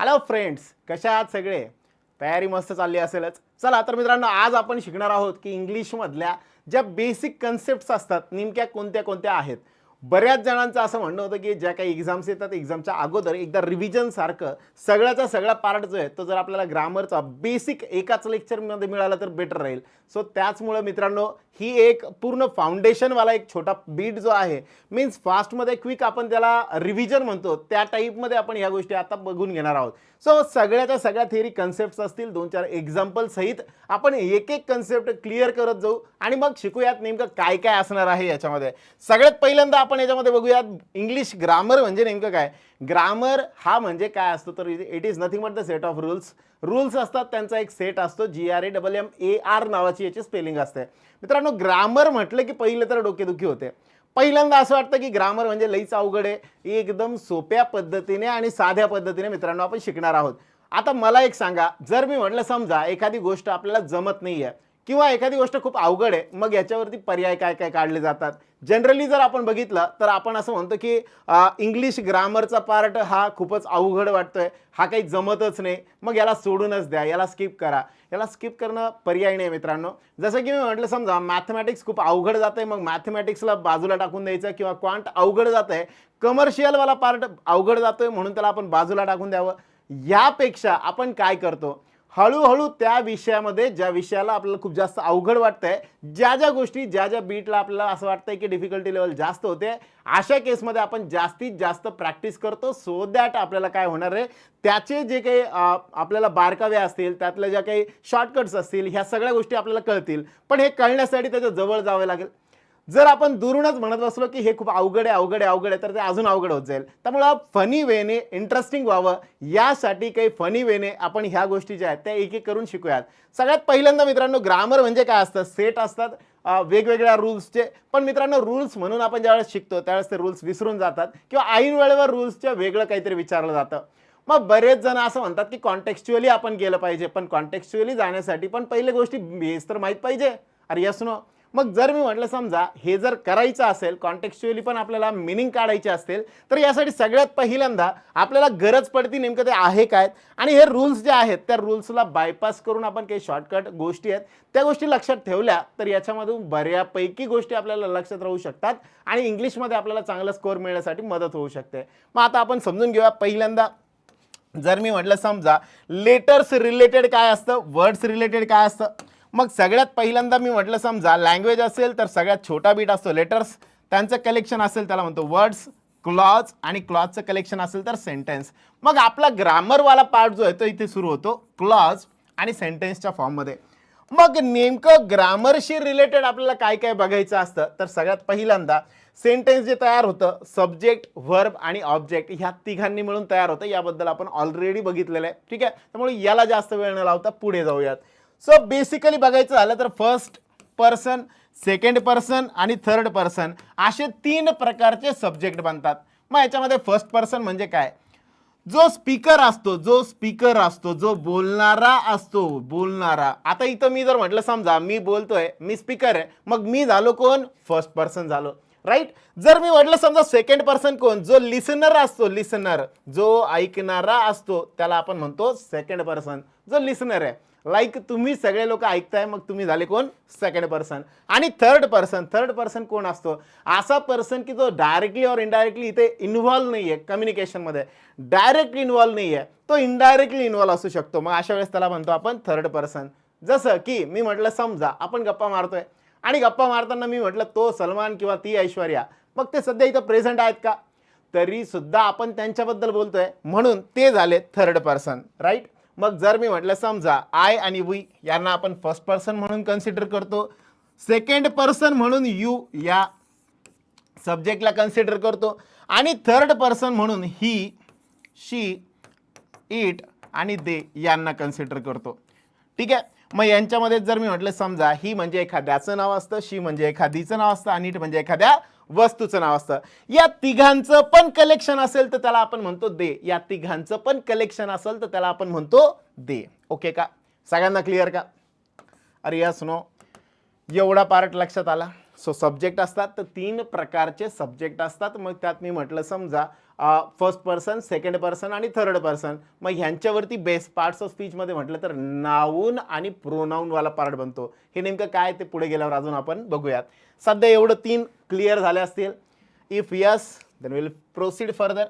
Hello friends, कशा आहात सगळे? तयारी मस्त चालली असेलच. चला तर मित्रांनो, आज आपण शिकणार आहोत की इंग्लिशमधल्या ज्या बेसिक कन्सेप्ट्स असतात नेमक्या कोणत्या कोणत्या आहेत. बऱ्याच जणांचं असं म्हणणं होतं की ज्या काही एक्झाम्स येतात एक्झामच्या अगोदर एकदा रिव्हिजन सारखं सगळ्याचा सगळा पार्ट जो आहे तो जर आपल्याला ग्रामरचा बेसिक एकाच लेक्चरमध्ये मिळाला तर बेटर राहील. सो त्याचमुळे मित्रांनो, ही एक पूर्ण फाउंडेशनवाला एक छोटा बीट जो आहे, मीन्स फास्टमध्ये क्विक आपण त्याला रिव्हिजन म्हणतो, त्या टाईपमध्ये आपण ह्या गोष्टी आता बघून घेणार आहोत. सो सगळ्याच्या सगळ्या थिअरी कन्सेप्ट्स असतील, 2-4 एक्झाम्पल सहित आपण एक एक कन्सेप्ट क्लिअर करत जाऊ आणि मग शिकूयात नेमकं काय काय असणार आहे याच्यामध्ये. सगळ्यात पहिल्यांदा आपण याच्यामध्ये बघूयात इंग्लिश ग्रामर म्हणजे नेमकं काय. ग्रामर हा म्हणजे काय असतो, तर it is nothing but the set of rules असतात, त्यांचा एक सेट असतो. GRAMMAR नावाची याची स्पेलिंग असते. मित्रांनो, ग्रामर म्हटलं की पहिलं तर डोकेदुखी होते. पहिल्यांदा असं वाटतं की ग्रामर म्हणजे लईच अवघड आहे. एकदम सोप्या पद्धतीने आणि साध्या पद्धतीने मित्रांनो आपण शिकणार आहोत. आता मला एक सांगा, जर मी म्हटलं समजा एखादी गोष्ट आपल्याला जमत नाहीये किंवा एखादी गोष्ट खूप अवघड आहे, मग याच्यावरती पर्याय काय काय काढले जातात. जनरली जर आपण बघितलं तर आपण असं म्हणतो की इंग्लिश ग्रामरचा पार्ट हा खूपच अवघड वाटतोय, हा काही जमतच नाही, मग याला सोडूनच द्या, याला स्किप करा. याला स्किप करणं पर्याय नाही मित्रांनो. जसं की मी म्हटलं समजा मॅथमॅटिक्स खूप अवघड जातंय, मग मॅथमॅटिक्सला बाजूला टाकून द्यायचं, किंवा क्वांट अवघड जातंय, कमर्शियलवाला पार्ट अवघड जातोय म्हणून त्याला आपण बाजूला टाकून द्यावं. यापेक्षा आपण काय करतो, हळूहळू त्या विषयामध्ये ज्या विषयाला आपल्याला खूप जास्त अवघड वाटतंय, ज्या ज्या गोष्टी ज्या ज्या बीटला आपल्याला असं वाटतंय की डिफिकल्टी लेवल जास्त होते, अशा केसमध्ये आपण जास्तीत जास्त प्रॅक्टिस करतो. सो दॅट आपल्याला काय होणार आहे, त्याचे जे काही आपल्याला बारकावे असतील, त्यातल्या ज्या काही शॉर्टकट्स असतील, ह्या सगळ्या गोष्टी आपल्याला कळतील. पण हे कळण्यासाठी त्याच्या जवळ जावे लागेल. जर आपण दुरूनच म्हणत बसलो की हे खूप अवघड आहे अवघड आहे अवघड आहे, तर ते अजून अवघड होत जाईल. त्यामुळं फनी वेने इंटरेस्टिंग व्हावं, यासाठी काही फनी वेने आपण ह्या गोष्टी ज्या आहेत त्या एक एक करून शिकूयात. सगळ्यात पहिल्यांदा मित्रांनो, ग्रामर म्हणजे काय असतं, सेट असतात वेगवेगळ्या रूल्सचे. पण मित्रांनो, रूल्स म्हणून आपण ज्यावेळेस शिकतो त्यावेळेस ते रूल्स विसरून जातात, किंवा ऐन वेळेवर रूल्सच्या वेगळं काहीतरी विचारलं जातं. मग बरेच जण असं म्हणतात की कॉन्टेक्स्च्युअली आपण गेलं पाहिजे, पण कॉन्टेक्स्च्युअली जाण्यासाठी पण पहिले गोष्टी बेस तर माहीत पाहिजे. अरे यस नो. मग जर मी म्हटलं समजा हे जर करायचं असेल, कॉन्टेक्स्च्युअली पण आपल्याला मिनिंग काढायचे असतील, तर यासाठी सगळ्यात पहिल्यांदा आपल्याला गरज पडती नेमकं ते आहे काय. आणि हे रूल्स जे आहेत त्या रूल्सला बायपास करून आपण काही शॉर्टकट गोष्टी आहेत त्या गोष्टी लक्षात ठेवल्या, तर याच्यामधून बऱ्यापैकी गोष्टी आपल्याला लक्षात राहू शकतात आणि इंग्लिशमध्ये आपल्याला चांगला स्कोअर मिळण्यासाठी मदत होऊ शकते. मग आता आपण समजून घेऊया. पहिल्यांदा जर मी म्हटलं समजा लेटर्स रिलेटेड काय असतं, वर्ड्स रिलेटेड काय असतं. मग सगळ्यात पहिल्यांदा मी म्हटलं समजा लँग्वेज असेल तर सगळ्यात छोटा बीट असतो लेटर्स, त्यांचं कलेक्शन असेल त्याला म्हणतो वर्ड्स. क्लॉज आणि क्लॉजचं कलेक्शन असेल तर सेंटेन्स. मग आपला ग्रामरवाला पार्ट जो आहे तो इथे सुरू होतो क्लॉज आणि सेंटेन्सच्या फॉर्ममध्ये. मग नेमकं ग्रामरशी रिलेटेड आपल्याला काय काय बघायचं असतं, तर सगळ्यात पहिल्यांदा सेंटेन्स जे तयार होतं, सब्जेक्ट व्हर्ब आणि ऑब्जेक्ट ह्या तिघांनी मिळून तयार होतं. याबद्दल आपण ऑलरेडी बघितलेलं आहे, ठीक आहे. त्यामुळे याला जास्त वेळ न लावता पुढे जाऊयात. सो बेसिकली बघायचं झालं तर फर्स्ट पर्सन, सेकंड पर्सन आणि थर्ड पर्सन असे 3 प्रकारचे सब्जेक्ट बनतात. मग याच्यामध्ये फर्स्ट पर्सन म्हणजे काय, जो स्पीकर असतो, जो बोलणारा असतो, बोलणारा. आता इथं मी जर म्हटलं समजा मी बोलतोय, मी स्पीकर आहे, मग मी झालो कोण, फर्स्ट पर्सन झालो, राईट. जर मी म्हटलं समजा सेकंड पर्सन कोण, जो लिसनर असतो, लिसनर जो ऐकणारा असतो, त्याला आपण म्हणतो सेकंड पर्सन, जो लिसनर आहे. लाईक तुम्ही सगळे लोक ऐकताय, मग तुम्ही झाले कोण, सेकंड पर्सन. आणि थर्ड पर्सन कोण असतो, असा पर्सन की जो डायरेक्टली और इनडायरेक्टली इथे इन्व्हॉल्व नाहीये कम्युनिकेशनमध्ये, डायरेक्टली इन्व्हॉल्व नाहीये, तो इनडायरेक्टली इन्व्हॉल्व असू शकतो. मग अशा वेळेस त्याला म्हणतो आपण थर्ड पर्सन. जसं की मी म्हटलं समजा आपण गप्पा मारतोय आणि गप्पा मारताना मी म्हटलं तो सलमान किंवा ती ऐश्वर्या, मग ते सध्या इथं प्रेझेंट आहेत का, तरी सुद्धा आपण त्यांच्याबद्दल बोलतोय म्हणून ते झाले थर्ड पर्सन, राईट. मग जर मी म्हटलं समजा आय आणि वी यांना आपण फर्स्ट पर्सन म्हणून कन्सिडर करतो, सेकंड पर्सन म्हणून यू या सब्जेक्टला कन्सिडर करतो, आणि थर्ड पर्सन म्हणून ही, शी, इट आणि दे यांना कन्सिडर करतो, ठीक आहे. मग यांच्यामध्ये जर मी म्हटलं समजा ही म्हणजे एखाद्याचं नाव असतं, शी म्हणजे एखादीचं नाव असतं, आणि इट म्हणजे एखाद्या वस्तूचं नाव असतं. या तिघांचं पण कलेक्शन असेल तर त्याला आपण म्हणतो दे. या तिघांचं पण कलेक्शन असेल तर त्याला आपण म्हणतो दे. ओके का, सगळ्यांना क्लिअर का. अरे यस नो, एवढा पार्ट लक्षात आला. सो सब्जेक्ट असतात तर 3 प्रकारचे सब्जेक्ट असतात. मग त्यात मी म्हटलं समजा फर्स्ट पर्सन, सेकंड पर्सन आणि थर्ड पर्सन. मग ह्यांच्यावरती बेस पार्ट्स ऑफ स्पीचमध्ये म्हटलं तर नाऊन आणि प्रोनाऊनवाला पार्ट बनतो. हे नेमकं काय ते पुढे गेल्यावर अजून आपण बघूयात. सध्या एवढं 3 क्लिअर झाले असतील. If yes then will proceed further.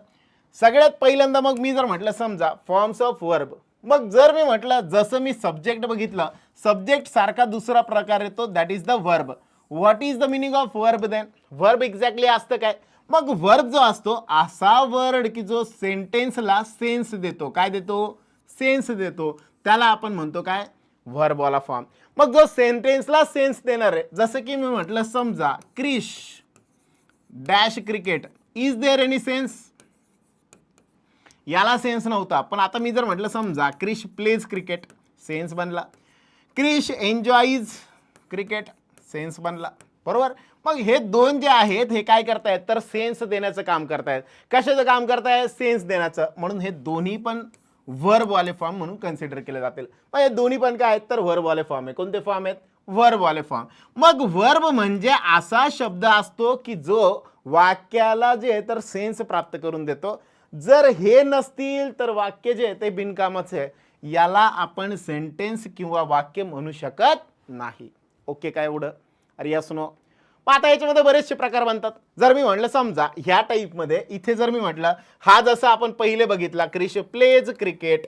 सगळ्यात पहिल्यांदा मग मी जर म्हटलं समजा फॉर्म्स ऑफ वर्ब, मग जर मी म्हटलं जसं मी सब्जेक्ट बघितलं, सब्जेक्ट सारखा दुसरा प्रकार येतो that is the verb. What is the meaning of verb then? Verb exactly असतं काय? मग वर्ब जो असतो असा वर्ड की जो सेंटेन्सला सेन्स देतो. काय देतो? सेन्स देतो. त्याला आपण म्हणतो काय? वर्बवाला फॉर्म. मग जो सेंटेन्सला सेन्स देणार आहे, जसं की मी म्हटलं समजा Krish dash cricket, is there any sense? याला सेन्स नव्हता. पण आता मी जर म्हटलं समजा क्रिश प्लेज क्रिकेट, सेन्स बनला. क्रिश एन्जॉईज क्रिकेट, सेन्स बनला. बरोबर. मग हे दोन जे आहेत हे काय करतायत तर सेन्स देण्याचं काम करतायत. कशाचं काम करतायत? सेन्स देण्याचं. म्हणून हे दोन्ही पण वर्बवाले फॉर्म म्हणून कन्सिडर केले जातील. मग हे दोन्ही पण काय आहेत तर वर्बवाले फॉर्म आहे. कोणते फॉर्म आहेत? वर्बवाले फॉर्म. मग वर्ब म्हणजे असा शब्द असतो की जो वाक्याला जे आहे तर सेन्स प्राप्त करून देतो. जर हे नसतील तर वाक्य जे आहे ते बिनकामाचं आहे. याला आपण सेंटेन्स किंवा वाक्य म्हणू शकत नाही. ओके काय एवढं? अरे यस नो? आता याच्यामध्ये बरेचसे प्रकार बनतात. जर मी म्हटलं समजा ह्या टाईपमध्ये इथे जर मी म्हटलं हा जसा आपण पहिले बघितला Krish plays cricket,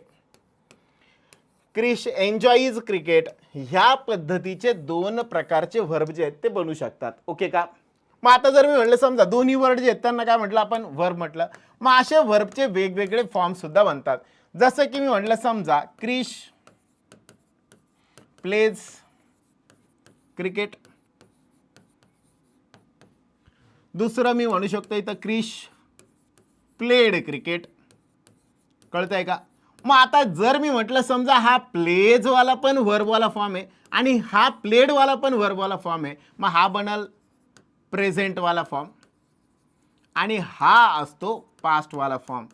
Krish enjoys cricket, ह्या पद्धतीचे 2 प्रकारचे वर्ब जे आहेत ते बनू शकतात. ओके का? मग आता जर मी म्हटलं समजा दोन्ही वर्ड जे आहेत त्यांना काय म्हटलं आपण? वर्ब म्हटलं. मग असे वर्बचे वेगवेगळे फॉर्म सुद्धा बनतात. जसं की मी म्हटलं समजा क्रिश प्लेज क्रिकेट, दुसरं मी म्हणू शकतो इथं क्रिश प्लेड क्रिकेट. कळतंय का? मग आता जर मी म्हटलं समजा हा प्लेजवाला पण वर्बवाला फॉर्म आहे आणि हा प्लेडवाला पण वर्बवाला फॉर्म आहे, मग हा बनल प्रेझेंटवाला फॉर्म आणि हा असतो पास्टवाला फॉर्म.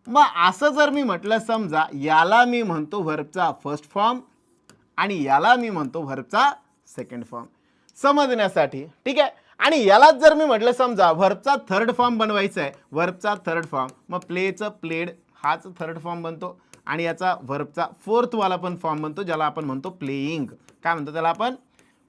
मग असं जर मी म्हटलं समजा याला मी म्हणतो वर्बचा फर्स्ट फॉर्म आणि याला मी म्हणतो वर्बचा सेकंड फॉर्म समजण्यासाठी. ठीक आहे. आणि यालाच जर मी म्हटलं समजा वर्बचा थर्ड फॉर्म बनवायचा आहे, वर्बचा थर्ड फॉर्म, मग प्लेचं प्लेड हाच थर्ड फॉर्म बनतो आणि याचा वर्बचा फोर्थवाला पण फॉर्म बनतो ज्याला आपण म्हणतो प्लेइंग. काय म्हणतो त्याला आपण?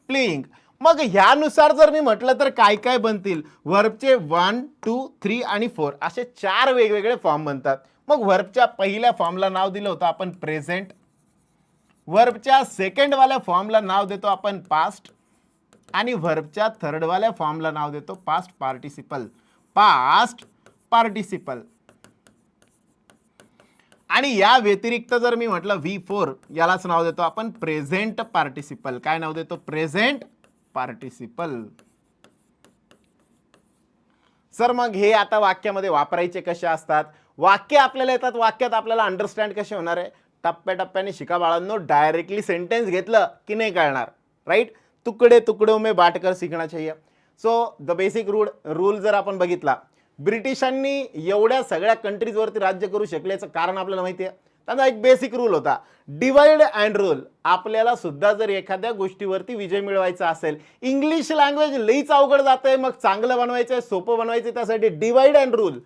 प्लेइंग. मग ह्यानुसार जर मी म्हटलं तर काय काय बनतील? वर्बचे 1, 2, 3 आणि 4 असे 4 वेगवेगळे फॉर्म बनतात. मग वर्बच्या पहिल्या फॉर्मला नाव दिलं होतं आपण प्रेझेंट, वर्बच्या सेकंडवाल्या फॉर्मला नाव देतो आपण पास्ट आणि वर्बच्या थर्डवाल्या फॉर्मला नाव देतो पास्ट पार्टिसिपल. Past participle. आणि या व्यतिरिक्त जर मी म्हटलं V4 यालाच नाव देतो आपण प्रेझेंट पार्टिसिपल. काय नाव देतो? Present participle. सर मग हे आता वाक्यामध्ये वापरायचे कसे असतात? वाक्य आपल्याला येतात, वाक्यात आपल्याला अंडरस्टँड कसे होणार आहे? टप्प्याटप्प्याने शिका बाळांनो. डायरेक्टली सेंटेन्स घेतलं की नाही कळणार. राईट? तुकडे तुकड़ों में बांटकर सीखना चाहिए. सो द बेसिक रूल जर आपण बघितला, ब्रिटिशांनी एवढ्या सगळ्या कंट्रीजवरती राज्य करू शकल्याचं कारण आपल्याला माहिती आहे. त्यांचा एक बेसिक रूल होता, डिवाइड अँड रूल. आपल्याला सुद्धा जर एखाद्या गोष्टीवरती विजय मिळवायचा असेल, इंग्लिश लँग्वेज लईच अवघड जातंय, मग चांगलं बनवायचं, सोपं बनवायचं, त्यासाठी डिवाइड अँड रूल.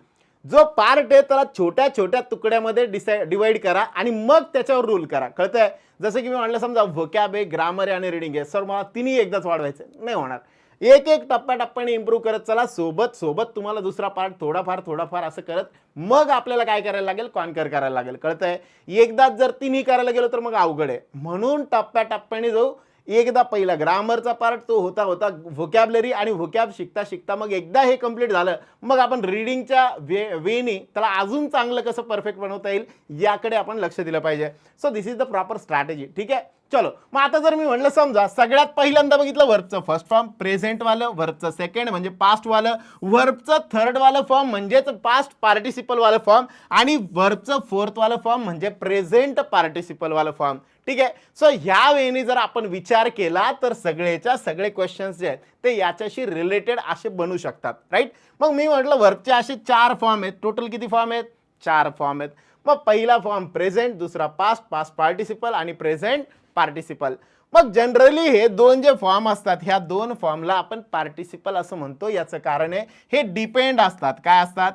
जो पार्ट आहे त्याला छोट्या छोट्या तुकड्यामध्ये डिवाइड करा आणि मग त्याच्यावर रूल करा. कळतंय? जसं की मी म्हटलं समजा व्होकॅब आहे, ग्रामर आहे आणि रिडिंग आहे. सर मला तिन्ही एकदाच वाढवायचं नाही होणार. एक एक टप्प्याटप्प्याने इम्प्रूव्ह करत चला. सोबत सोबत तुम्हाला दुसरा पार्ट थोडाफार असं करत मग आपल्याला काय करायला लागेल? कॉन्कर करायला लागेल. कळतंय? एकदाच जर तिन्ही करायला गेलो तर मग अवघड आहे. म्हणून टप्प्याटप्प्याने जो एकदा पहिला ग्रामरचा पार्ट तो होता व्होकॅबलरी आणि व्होकॅब शिकता शिकता मग एकदा हे कंप्लीट झालं, मग आपण रीडिंगच्या वेनी त्याला अजून चांगलं कसं परफेक्ट बनवता येईल याकडे आपण लक्ष दिलं पाहिजे. So this is the proper strategy. ठीक आहे. चलो मग आता जर मी म्हटलं समजा सगळ्यात पहिल्यांदा बघितलं वर्बचं फर्स्ट फॉर्म प्रेझेंटवालं, वर्बचं सेकंड म्हणजे पास्टवालं, वर्बचं थर्डवालं फॉर्म म्हणजेच पास्ट पार्टिसिपलवालं फॉर्म आणि वर्बचं फोर्थवालं फॉर्म म्हणजे प्रेझेंट पार्टिसिपलवालं फॉर्म. ठीक आहे. सो ह्या वेळी जर आपण विचार केला तर सगळेच्या सगळे क्वेश्चन्स जे आहेत ते याच्याशी रिलेटेड असे बनू शकतात. राईट? मग मी म्हटलं वर्बचे असे 4 फॉर्म आहेत. टोटल किती फॉर्म आहेत? 4 फॉर्म आहेत. मग पहिला फॉर्म प्रेझेंट, दुसरा पास्ट, पास्ट पार्टिसिपल आणि प्रेझेंट पार्टिसिपल. मग जनरली हे 2 जे फॉर्म असतात ह्या 2 फॉर्मला आपण पार्टिसिपल असं म्हणतो. याचं कारण आहे हे डिपेंड असतात. काय असतात?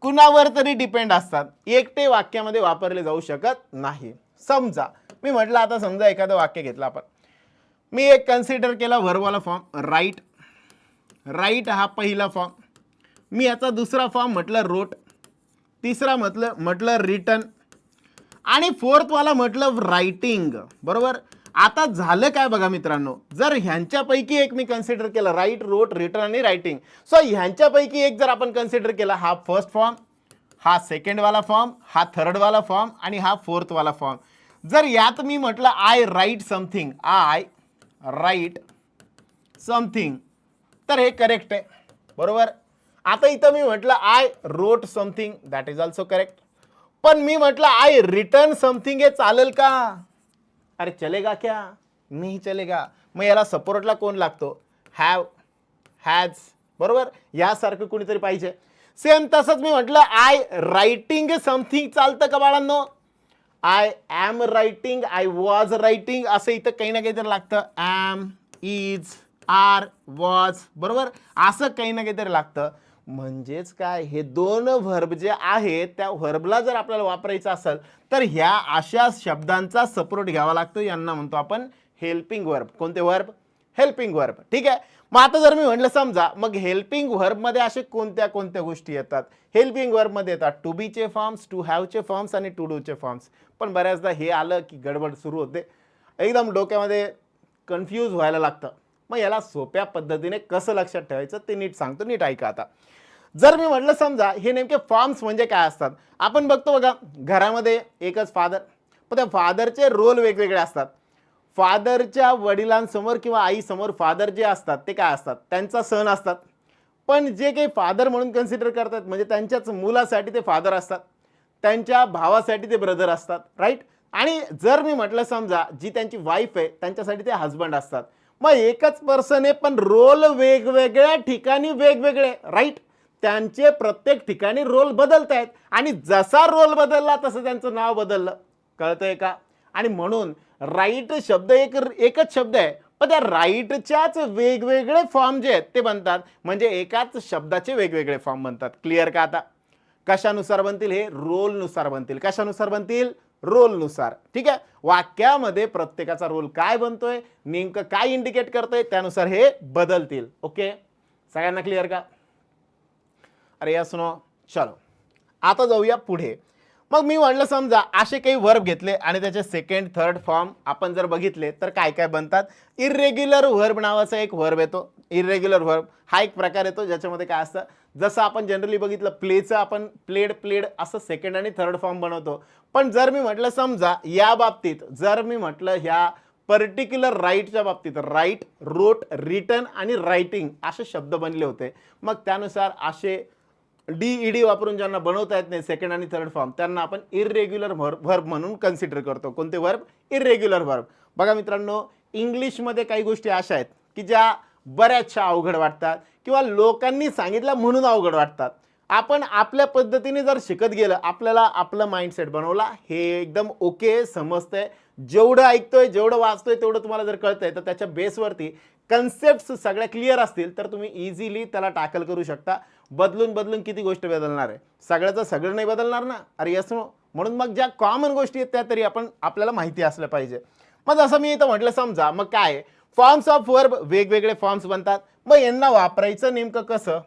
कुणावर तरी डिपेंड असतात, एकटे वाक्यामध्ये वापरले जाऊ शकत नाही. समजा मी म्हटलं, आता समजा एखादं वाक्य घेतलं आपण, मी एक कन्सिडर केला व्हर्बवाला फॉर्म राईट. राईट हा पहिला फॉर्म. मी याचा दुसरा फॉर्म म्हटलं रोट, तिसरा म्हटलं रिटन आणि फोर्थवाला म्हटलं रायटिंग. बरोबर. आता झालं काय बघा मित्रांनो, जर ह्यांच्यापैकी एक मी कन्सिडर केलं, राईट, रोट, रिटन आणि रायटिंग, सो ह्यांच्यापैकी एक जर आपण कन्सिडर केला, हा फर्स्ट फॉर्म, हा सेकंडवाला फॉर्म, हा थर्डवाला फॉर्म आणि हा फोर्थवाला फॉर्म. जर यात मी म्हटलं I write something, I write something, तर हे करेक्ट आहे. बरोबर. आता इथं मी म्हटलं I wrote something, that is also correct. पण मी म्हटलं आय रिटर्न समथिंग, हे चालेल का? अरे चलेगा क्या? नाही चलेगा. मग याला सपोर्टला कोण लागतो? Have, has. बरोबर. यासारखं कुणीतरी पाहिजे. सेम तसंच मी म्हटलं आय रायटिंग समथिंग, चालतं का बाळांनो? I am writing, I was writing, असं इथं काही ना काहीतरी लागतं. Am, is, are, was. बरोबर. असं काही ना काहीतरी लागतं. म्हणजेच काय, हे दोन व्हर्ब जे आहेत त्या व्हर्बला जर आपल्याला वापरायचं असेल तर ह्या अशा शब्दांचा सपोर्ट घ्यावा लागतो. यांना म्हणतो आपण हेल्पिंग व्हर्ब. कोणते व्हर्ब? Helping verb. ठीक आहे. मग आता जर मी म्हटलं समजा, मग हेल्पिंग व्हर्बमध्ये असे कोणत्या कोणत्या गोष्टी येतात? हेल्पिंग व्हर्बमध्ये येतात टू बीचे फॉर्म्स, टू हॅवचे फॉर्म्स आणि टू डूचे फॉर्म्स. पण बऱ्याचदा हे आलं की गडबड सुरू होते, एकदम डोक्यामध्ये कन्फ्यूज व्हायला लागतं. मग याला सोप्या पद्धतीने कसं लक्षात ठेवायचं ते नीट सांगतो, नीट ऐका. आता जर मी म्हटलं समजा, हे नेमके फॉर्म्स म्हणजे काय असतात? आपण बघतो बघा, घरामध्ये एकच फादर, पण त्या फादरचे रोल वेगवेगळे असतात. फादरच्या वडिलांसमोर किंवा आईसमोर फादर जे असतात ते काय असतात? त्यांचा सन असतात. पण जे काही फादर म्हणून कन्सिडर करतात म्हणजे त्यांच्याच मुलासाठी ते फादर असतात, त्यांच्या भावासाठी ते ब्रदर असतात. राईट. आणि जर मी म्हटलं समजा, जी त्यांची वाईफ आहे त्यांच्यासाठी ते हजबंड असतात. मग एकच पर्सन आहे पण रोल वेगवेगळ्या ठिकाणी वेगवेगळे. राईट. त्यांचे प्रत्येक ठिकाणी रोल बदलत आहेत आणि जसा रोल बदलला तसं त्यांचं नाव बदललं. कळतंय का? आणि म्हणून राईट शब्द एकच शब्द आहे, पण त्या राईटच्याच वेगवेगळे फॉर्म जे आहेत ते बनतात. म्हणजे एकाच शब्दाचे वेगवेगळे फॉर्म बनतात. क्लिअर का? आता कशानुसार बनतील? हे रोलनुसार बनतील. कशानुसार बनतील? रोलनुसार. ठीक आहे. वाक्यामध्ये प्रत्येकाचा रोल काय बनतोय, नेमकं काय इंडिकेट करतोय, त्यानुसार हे बदलतील. ओके. सगळ्यांना क्लिअर का? अरे या सुनो. चलो आता जाऊया पुढे. मग मी म्हटलं समजा असे काही वर्ब घेतले आणि त्याचे सेकंड थर्ड फॉर्म आपण जर बघितले तर काय काय बनतात. इरेग्युलर व्हर्ब नावाचा एक व्हर्ब येतो. इरेग्युलर व्हर्ब हा एक प्रकार येतो ज्याच्यामध्ये काय असतं, जसं आपण जनरली बघितलं प्लेचं आपण प्लेड, प्लेड असं सेकंड आणि थर्ड फॉर्म बनवतो. पण जर मी म्हटलं समजा या बाबतीत, जर मी म्हटलं ह्या पर्टिक्युलर राईटच्या बाबतीत राईट, रोट, रिटन आणि रायटिंग असे शब्द बनले होते, मग त्यानुसार असे डी वापरून ज्यांना बनवता येत नाही सेकंड आणि थर्ड फॉर्म त्यांना आपण इरेग्युलर व्हर्ब म्हणून कन्सिडर करतो. कोणते व्हर्ब? Irregular verb. बघा मित्रांनो, इंग्लिशमध्ये काही गोष्टी अशा आहेत की ज्या बऱ्याचशा अवघड वाटतात किंवा लोकांनी सांगितलं म्हणून अवघड वाटतात. आपण आपल्या पद्धतीने जर शिकत गेलं, आपल्याला आपलं माइंडसेट बनवला, हे एकदम ओके समजतंय. जेवढं ऐकतोय, जेवढं वाचतोय तेवढं तुम्हाला जर कळतंय तर त्याच्या बेसवरती कन्सेप्ट सगळ्या क्लिअर असतील तर तुम्ही इझिली त्याला टॅकल करू शकता. बदलून बदलून किती गोष्ट बदलणार आहे? सगळ्याचं सगळं नाही बदलणार ना. अरे यस नो. म्हणून मग ज्या कॉमन गोष्टी आहेत त्या तरी आपल्याला माहिती असल्या पाहिजे. मग जसं मी इथं म्हटलं समजा, मग काय फॉर्म्स ऑफ वर्ब, वेगवेगळे फॉर्म्स बनतात. मग यांना वापरायचं नेमकं कसं?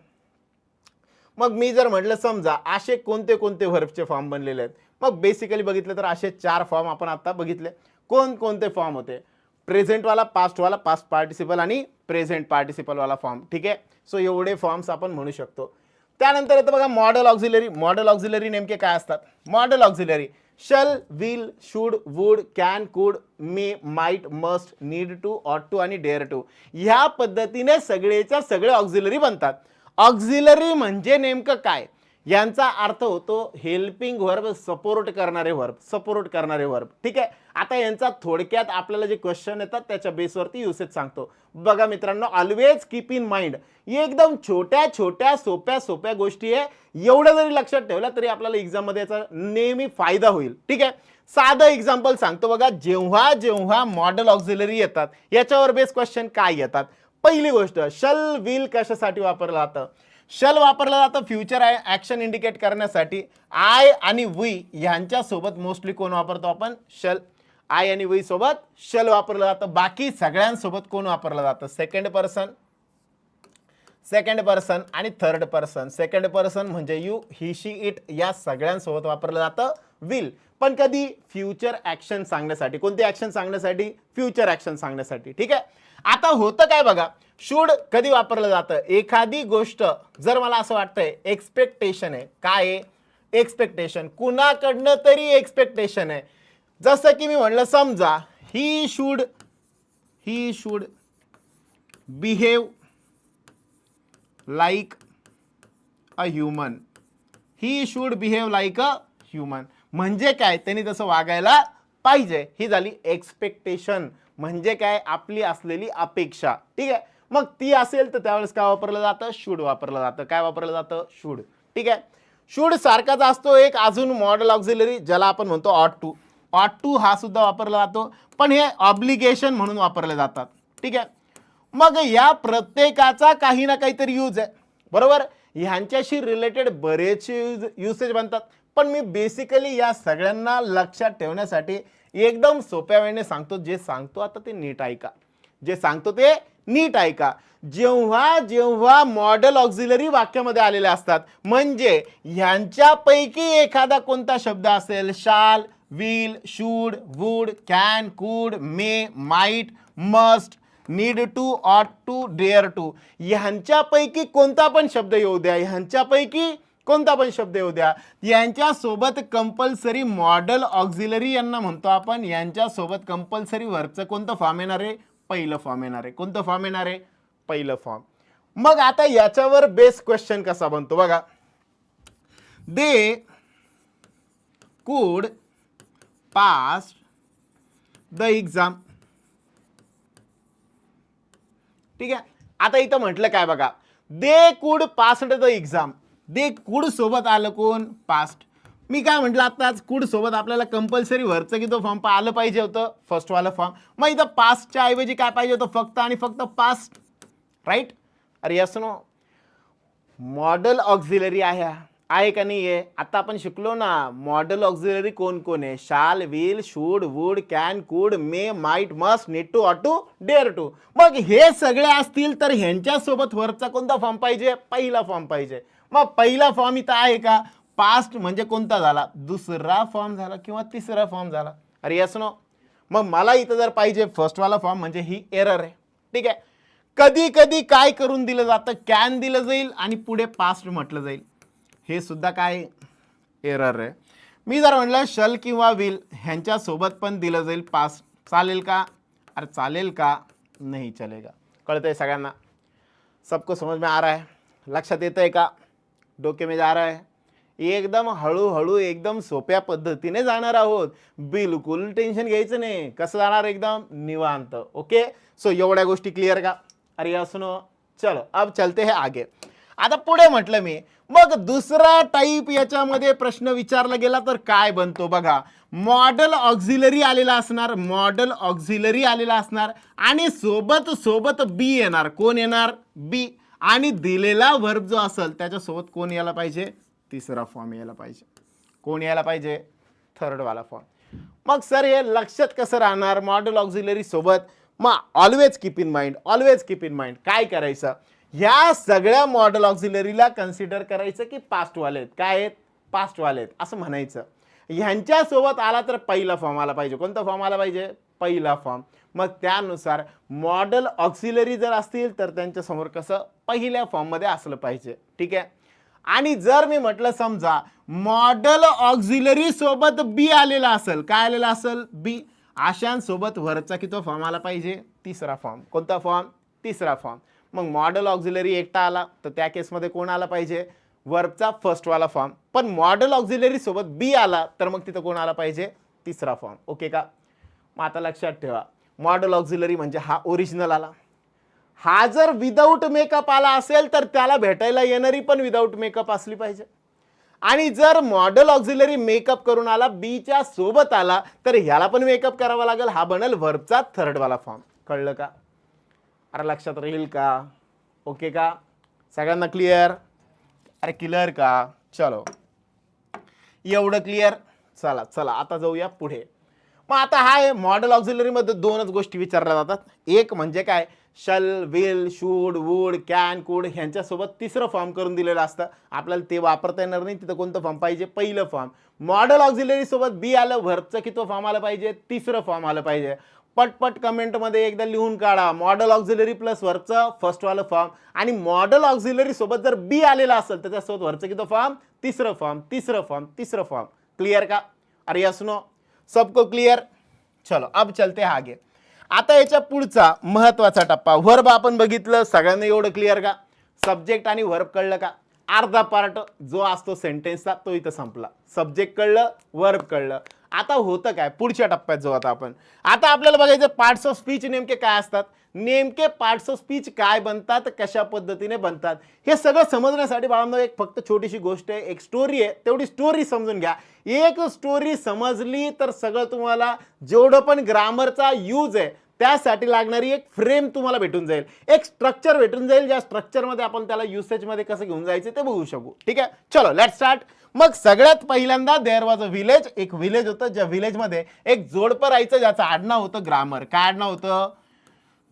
मग मी जर म्हटलं समजा असे कोणते कोणते व्हर्बचे फॉर्म बनलेले आहेत, मग बेसिकली बघितलं तर असे 4 फॉर्म आपण आता बघितले. कोणते फॉर्म होते? प्रेझेंटवाला, पास्टवाला, पास्ट पार्टिसिपल आणि प्रेझेंट पार्टिसिपलवाला फॉर्म. ठीक आहे. सो एवढे फॉर्म्स आपण म्हणू शकतो. त्यानंतर येतं बघा मॉडेल ऑक्झिलरी. मॉडेल ऑक्झिलरी नेमके काय असतात? Model auxiliary shall, will, should, would, can, कुड, मे, माइट, मस्ट, नीड टू, ऑट टू आणि डेअर टू. ह्या पद्धतीने सगळेच्या सगळे ऑक्झिलरी बनतात. ऑक्झिलरी म्हणजे नेमकं काय? यांचा अर्थ होतो हेल्पिंग व्हर्ब, सपोर्ट करणारे व्हर्ब, सपोर्ट करणारे व्हर्ब. ठीक आहे. आता यांचा थोडक्यात आपल्याला जे क्वेश्चन येतात त्याच्या बेसवरती युसेज सांगतो. बघा मित्रांनो, ऑलवेज कीप इन माइंड, एकदम छोट्या छोट्या सोप्या सोप्या गोष्टी आहे. एवढं जरी लक्षात ठेवलं तरी आपल्याला एक्झाममध्ये याचा नेहमी फायदा होईल. ठीक आहे. साधं एक्झाम्पल सांगतो बघा. जेव्हा जेव्हा मॉडेल ऑक्झिलरी येतात याच्यावर बेस क्वेश्चन काय येतात? पहिली गोष्ट, शल, विल कशासाठी वापरलं जातं? शल वापरलं जातं फ्युचर ॲक्शन इंडिकेट करण्यासाठी. आय आणि वी यांच्यासोबत मोस्टली कोण वापरतो आपण? शल. आय आणि वी सोबत शल वापरलं जातं. बाकी सगळ्यांसोबत कोण वापरलं जातं? सेकंड पर्सन आणि थर्ड पर्सन. सेकंड पर्सन म्हणजे यू, ही, शी, इट या सगळ्यांसोबत वापरलं जातं विल. पण कधी? फ्युचर ॲक्शन सांगण्यासाठी. कोणती ॲक्शन सांगण्यासाठी? फ्युचर ॲक्शन सांगण्यासाठी. ठीक आहे. आता होतं काय बघा, शुड कधी वापरलं जातं? एखादी गोष्ट जर मला असं वाटतंय एक्सपेक्टेशन आहे. काय आहे? एक्सपेक्टेशन. कुणाकडनं तरी एक्सपेक्टेशन आहे. जसं की मी म्हणलं, समजा he should behave like a human. He should behave like a human म्हणजे काय? त्यांनी तसं वागायला पाहिजे. ही झाली एक्सपेक्टेशन. म्हणजे काय? आपली असलेली अपेक्षा. ठीक आहे. मग ती असेल तर त्यावेळेस काय वापरलं जातं? शुड वापरलं जातं. काय वापरलं जातं? शुड. ठीक आहे. शुड सारखाच असतो एक अजून मॉडल ऑक्झिलरी ज्याला आपण म्हणतो ऑट टू. ऑट टू हा सुद्धा वापरला जातो, पण हे ऑब्लिगेशन म्हणून वापरले जातात. ठीक आहे. मग या प्रत्येकाचा काही ना काहीतरी यूज आहे, बरोबर. ह्यांच्याशी रिलेटेड बरेच युसेज बनतात, पण मी बेसिकली या सगळ्यांना लक्षात ठेवण्यासाठी एकदम सोप्या वेळेने सांगतो. जे सांगतो आता ते नीट ऐका. जेव्हा जेव्हा मॉडल ऑक्झिलरी वाक्यामध्ये आलेले असतात, म्हणजे ह्यांच्यापैकी एखादा कोणता शब्द असेल, शाल, विल, शूड, वुड, कॅन, कुड, मे, माइट, मस्ट, नीड टू, ऑट टू, डेअर टू, ह्यांच्यापैकी कोणता पण शब्द येऊ द्या, यांच्यासोबत कंपल्सरी मॉडल ऑक्झिलरी यांना म्हणतो आपण. यांच्यासोबत कंपल्सरी वर्बचं कोणतं फॉर्म येणार आहे? पहिलं फॉर्म येणार आहे. कोणतं फॉर्म येणार आहे? पहिलं फॉर्म. मग आता याच्यावर बेस क्वेश्चन कसा बनतो बघा. They could pass the exam. ठीक आहे. आता इथं म्हटलं काय बघा, they could passed the exam. They could सोबत आलं कोण? पास्ट. मी काय म्हटलं आताच, कुड सोबत आपल्याला कंपल्सरी वरचं की तो फॉर्म आलं पाहिजे होतं, फर्स्ट वाला फॉर्म. मग इथं पास्टच्या ऐवजी काय पाहिजे होतं? फक्त आणि फक्त पास्ट. राईट? अरे यस नो? मॉडल ऑक्झिलरी आहे का नाही आहे? आता आपण शिकलो ना मॉडल ऑक्झिलरी कोण कोण आहे? शाल, विल, शूड, वुड, कॅन, कुड, मे, माइट, मस्ट, नीड टू, ऑट टू, डेअर टू. मग हे सगळे असतील तर ह्यांच्यासोबत वरचा कोणता फॉर्म पाहिजे? पहिला फॉर्म पाहिजे. मग पहिला फॉर्म इथं आहे का? पास्ट म्हणजे कोणता झाला? दुसरा फॉर्म झाला किंवा तिसरा फॉर्म झाला. अरे यस नो? मग मला इथं जर पाहिजे फर्स्टवाला फॉर्म म्हणजे ही एरर आहे. ठीक आहे. कधी कधी काय करून दिलं जातं? कॅन दिलं जाईल आणि पुढे पास्ट म्हटलं जाईल. हे सुद्धा काय? एरर आहे. मी जर म्हटलं शल किंवा विल ह्यांच्यासोबत पण दिलं जाईल पास्ट, चालेल का? अरे चालेल का? नाही चलेगा. कळतंय सगळ्यांना? सबको समझ में आ रहा है? लक्षात येतंय का? डोके में जा रहा है? एकदम हळूहळू एकदम सोप्या पद्धतीने जाणार आहोत. बिलकुल टेन्शन घ्यायचं नाही. कसं जाणार? एकदम निवांत. ओके. सो एवढ्या गोष्टी क्लिअर का? अरे या सुनो. चलो अब चलते हैं आगे. आता पुढे म्हटलं मी, मग दुसरा टाईप याच्यामध्ये प्रश्न विचारला गेला तर काय बनतो बघा. मॉडल ऑक्झिलरी आलेला असणार आणि सोबत बी येणार. कोण येणार? बी. आणि दिलेला वर्ब जो असेल त्याच्यासोबत कोण यायला पाहिजे? तिसरा फॉर्म यायला पाहिजे. कोण यायला पाहिजे? थर्ड वाला फॉर्म. मग सर हे लक्षात कसं राहणार मॉडल ऑक्झिलरी सोबत? मग ऑलवेज कीप इन माइंड काय करायचं, ह्या सगळ्या मॉडल ऑक्झिलरीला कन्सिडर करायचं की पास्टवाले आहेत. काय आहेत? पास्टवाले आहेत असं म्हणायचं. ह्यांच्यासोबत आला तर पहिला फॉर्म आला पाहिजे. कोणता फॉर्म आला पाहिजे? पहिला फॉर्म. मग त्यानुसार मॉडल ऑक्झिलरी जर असतील तर त्यांच्यासमोर कसं? पहिल्या फॉर्ममध्ये असलं पाहिजे. ठीक आहे. आणि जर मी म्हटलं समजा मॉडल ऑक्झिलरी सोबत बी आलेला असेल, काय आलेला असेल? बी. अशांसोबत वरचा किती फॉर्म आला पाहिजे? तिसरा फॉर्म. कोणता फॉर्म? तिसरा फॉर्म. मग मॉडल ऑक्झिलरी एकटा आला तर त्या केसमध्ये कोण आला पाहिजे? वर्बचा फर्स्टवाला फॉर्म. पण मॉडल ऑक्झिलरी सोबत बी आला तर मग तिथं कोण आला पाहिजे? तिसरा फॉर्म. ओके का? मग आता लक्षात ठेवा, मॉडल ऑक्झिलरी म्हणजे हा ओरिजिनल आला. हा जर विदाऊट मेकअप आला असेल तर त्याला भेटायला येणारी पण विदाऊट मेकअप असली पाहिजे. आणि जर मॉडल ऑक्झिलरी मेकअप करून आला, बीच्या सोबत आला, तर ह्याला पण मेकअप करावा लागेल. हा बनेल वर्बचा थर्ड वाला फॉर्म. कळलं का? अरे लक्षात राहील का? ओके का? सगळ्यांना क्लिअर? अरे क्लिअर का? चलो एवढं क्लिअर. चला चला आता जाऊया पुढे. मग आता हा मॉडेल ऑक्झिलरी मध्ये दोनच गोष्टी विचारल्या जातात. एक म्हणजे काय, शल, विल, शूड, वूड, कॅन, कुड ह्यांच्यासोबत तिसरं फॉर्म करून दिलेलं असतं. आपल्याला ते वापरता येणार नाही. तिथं कोणतं फॉर्म पाहिजे? पहिलं फॉर्म. मॉडेल ऑक्झिलरी सोबत बी आलं, व्हर्बचं की तो फॉर्म आला पाहिजे, तिसरं फॉर्म आलं पाहिजे. पटपट कमेंटमध्ये एकदा लिहून काढा, मॉडेल ऑक्झिलरी प्लस व्हर्बचं फर्स्टवालं फॉर्म. आणि मॉडेल ऑक्झिलरी सोबत जर बी आलेला असेल तर त्यासोबत व्हर्बचं की तो फॉर्म, तिसरं फॉर्म, तिसरं फॉर्म, तिसरं फॉर्म. क्लियर का? अरे यस नो? सबको क्लियर? चलो अब चलते हैं आगे. आता याच्या पुढचा महत्वाचा टप्पा, व्हर्ब आपण बघितलं. सगळ्यांना एवढं क्लिअर का? सब्जेक्ट आणि व्हर्ब कळलं का? अर्धा पार्ट जो असतो सेंटेन्सचा तो इथं संपला. सब्जेक्ट कळलं, व्हर्ब कळलं. आता होतं काय पुढच्या टप्प्यात जो आता आपल्याला बघायचं पार्ट्स ऑफ स्पीच नेमके काय असतात. नेमके पार्ट्स ऑफ स्पीच काय बनतात, कशा पद्धतीने बनतात, हे सगळं समजण्यासाठी बाळांनो एक फक्त छोटीशी गोष्ट आहे, एक स्टोरी आहे. तेवढी स्टोरी समजून घ्या. एक स्टोरी समजली तर सगळं तुम्हाला जेवढं पण ग्रामरचा यूज आहे त्यासाठी लागणारी एक फ्रेम तुम्हाला भेटून जाईल, एक स्ट्रक्चर भेटून जाईल, ज्या स्ट्रक्चरमध्ये आपण त्याला युसेजमध्ये कसं घेऊन जायचं ते बघू शकू. ठीक आहे, चलो लेट्स स्टार्ट. मग सगळ्यात पहिल्यांदा देअर वॉज अ विलेज. एक विलेज होतं, ज्या विलेजमध्ये एक जोडपं राहायचं ज्याचं आडनाव होतं ग्रामर. काय आडनाव होतं?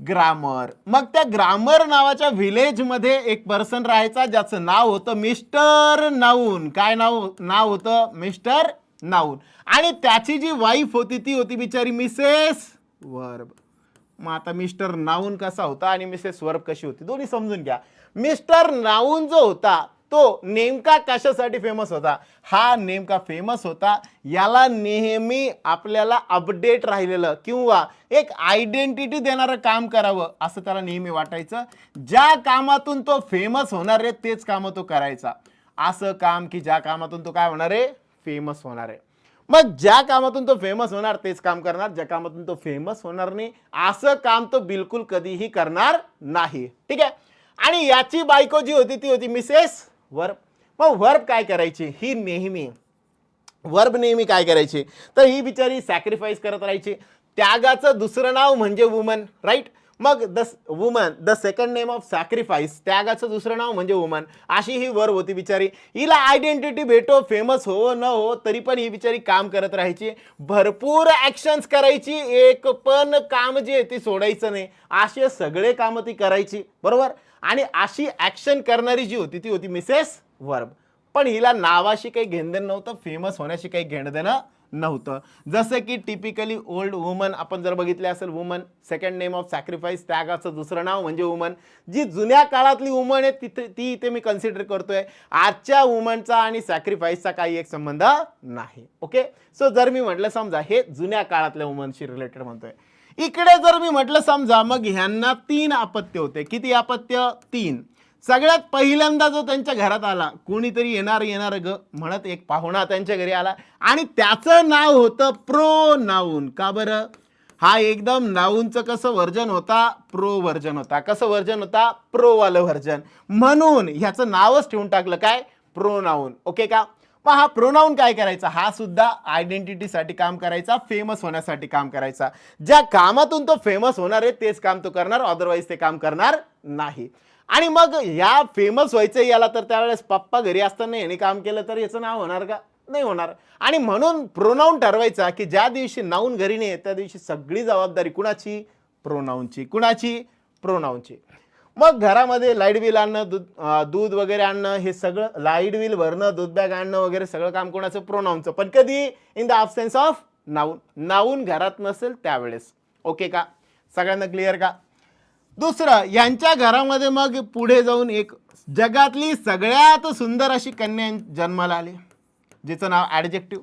ग्रामर. मग त्या ग्रामर नावाच्या विलेजमध्ये एक पर्सन राहायचा ज्याचं नाव होतं मिस्टर नाऊन. काय नाव होतं? Mister noun. आणि त्याची जी वाईफ होती ती होती बिचारी मिसेस वर्ब. मग आता मिस्टर नाऊन कसा होता आणि मिसेस वर्ब कशी होती दोन्ही समजून घ्या. मिस्टर नाऊन जो होता तो नेमका कशासाठी फेमस होता? हा नेमका फेमस होता, याला नेहमी आपल्याला अपडेट राहिलेलं किंवा एक आयडेंटिटी देणारं काम करावं असं त्याला नेहमी वाटायचं. ज्या कामातून तो फेमस होणार आहे तेच काम तो करायचा. असं काम की ज्या कामातून तो काय होणार आहे? फेमस होणार आहे. मग ज्या कामातून तो फेमस होणार तेच काम करणार, ज्या कामातून तो फेमस होणार नाही असं काम तो बिलकुल कधीही करणार नाही. ठीक आहे. आणि याची बायको जी होती ती होती मिसेस वर्ब. मग वर्ब काय करायची? वर्ब नेहमी काय करायची तर ही बिचारी सॅक्रिफाईस करत राहायची. त्यागाचं दुसरं नाव म्हणजे वुमन, राईट. मग the second name of sacrifice, त्यागाचं दुसरं नाव म्हणजे वुमन. अशी ही वर्ब होती बिचारी. हिला आयडेंटिटी भेटो, फेमस हो न हो तरी पण ही बिचारी काम करत राहायची. भरपूर ऍक्शन्स करायची, एक पण काम जे ते सोडायचं नाही. असे सगळे काम ती करायची, बरोबर. आणि अशी ऍक्शन करणारी जी होती ती होती मिसेस वर्ब. पण हिला नावाशी काही घेणदेणं नव्हतं, फेमस होण्याशी काही घेणदेणं नव्हतं. जसं की टिपिकली ओल्ड वुमन आपण जर बघितले असेल, woman second name of sacrifice, त्यागाचं दुसरं नाव म्हणजे वुमन. जी जुन्या काळातली वुमन आहे ती इथे मी कन्सिडर करतोय. आजच्या वुमनचा आणि सॅक्रिफाईसचा काही एक संबंध नाही. ओके, सो जर मी म्हटलं समजा हे जुन्या काळातल्या वुमनशी रिलेटेड म्हणतोय. इकडे जर मी म्हटलं समजा मग ह्यांना 3 अपत्य होते. किती अपत्य? 3. सगळ्यात पहिल्यांदा जो त्यांच्या घरात आला, कोणीतरी येणार ग म्हणत एक पाहुणा त्यांच्या घरी आला आणि त्याचं नाव होतं प्रोनाऊन. का बरं? हा एकदम नाऊनचं कसं व्हर्जन होता? प्रो व्हर्जन होता. कसं व्हर्जन होता? प्रोवालं व्हर्जन. म्हणून ह्याचं नावच ठेवून टाकलं काय? प्रोनाऊन. ओके का? मग हा प्रोनाऊन काय करायचा? हा सुद्धा आयडेंटिटीसाठी काम करायचा, फेमस होण्यासाठी काम करायचा. ज्या कामातून तो फेमस होणार आहे तेच काम तो करणार, अदरवाईज ते काम करणार नाही. आणि मग या फेमस व्हायचं याला तर त्यावेळेस पप्पा घरी असताना याने काम केलं तर याचं नाव होणार का? नाही होणार. आणि म्हणून प्रोनाऊन ठरवायचा की ज्या दिवशी नाऊन घरी नाही त्या दिवशी सगळी जबाबदारी कुणाची? प्रोनाऊनची. कुणाची? प्रोनाऊनची. मग घरामध्ये लाईट बिल आणणं, दूध वगैरे आणणं, हे सगळं लाईट बिल भरणं, दूध बॅग आणणं वगैरे सगळं काम कोणाचं? प्रोनाऊनचं. पण कधी? In the absence of noun. Noun घरात नसेल त्यावेळेस. ओके का? सगळ्यांना क्लिअर का? दुसरं, यांच्या घरामध्ये मग पुढे जाऊन एक जगातली सगळ्यात सुंदर अशी कन्या जन्माला आली जिचं नाव ॲडजेक्टिव्ह.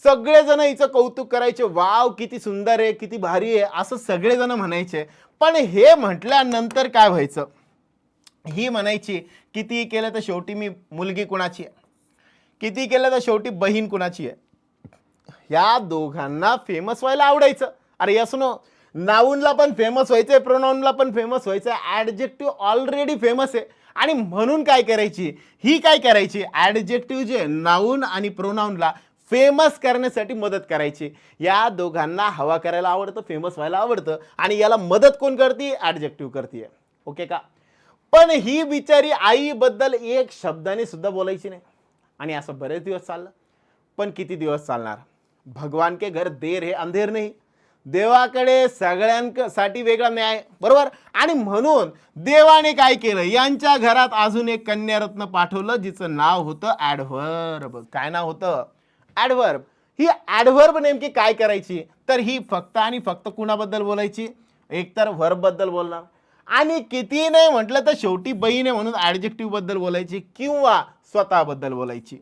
सगळेजण हिचं कौतुक करायचे, वाव किती सुंदर आहे, किती भारी आहे असं सगळेजण म्हणायचे. पण हे म्हटल्यानंतर काय व्हायचं? ही म्हणायची किती केलं तर शेवटी मी मुलगी कुणाची आहे, किती केलं तर शेवटी बहीण कुणाची आहे. या दोघांना फेमस व्हायला आवडायचं. अरे यस नो? नाऊनला पण फेमस व्हायचंय, प्रोनाऊनला पण फेमस व्हायचंय, ॲडजेक्टिव्ह ऑलरेडी फेमस आहे. आणि म्हणून काय करायची ही? काय करायची? ॲडजेक्टिव्ह जे नाऊन आणि प्रोनाऊनला फेमस करण्यासाठी मदत करायची. या दोघांना हवा करायला आवडतं, फेमस व्हायला आवडतं आणि याला मदत कोण करते? ॲडजेक्टिव्ह करते. ओके का? पण ही बिचारी आईबद्दल एक शब्दाने सुद्धा बोलायची नाही. आणि असं बरेच दिवस चाललं. पण किती दिवस चालणार? भगवान के घर देर है अंधेर नाही. देवाकडे सगळ्यांसाठी वेगळा न्याय, बरोबर. आणि म्हणून देवाने काय केलं, यांच्या घरात अजून एक कन्यारत्न पाठवलं, जिचं नाव होतं ॲडव्हर्ब. काय नाव होतं? ॲडव्हर्ब. ही ॲडव्हर्ब नेमकी काय करायची, तर ही फक्त आणि फक्त कुणाबद्दल बोलायची, एकतर व्हर्ब बद्दल बोलणार, आणि किती नाही म्हटलं तर शेवटी बहीण आहे म्हणून ॲडजेक्टिव्ह बद्दल बोलायची किंवा स्वतःबद्दल बोलायची.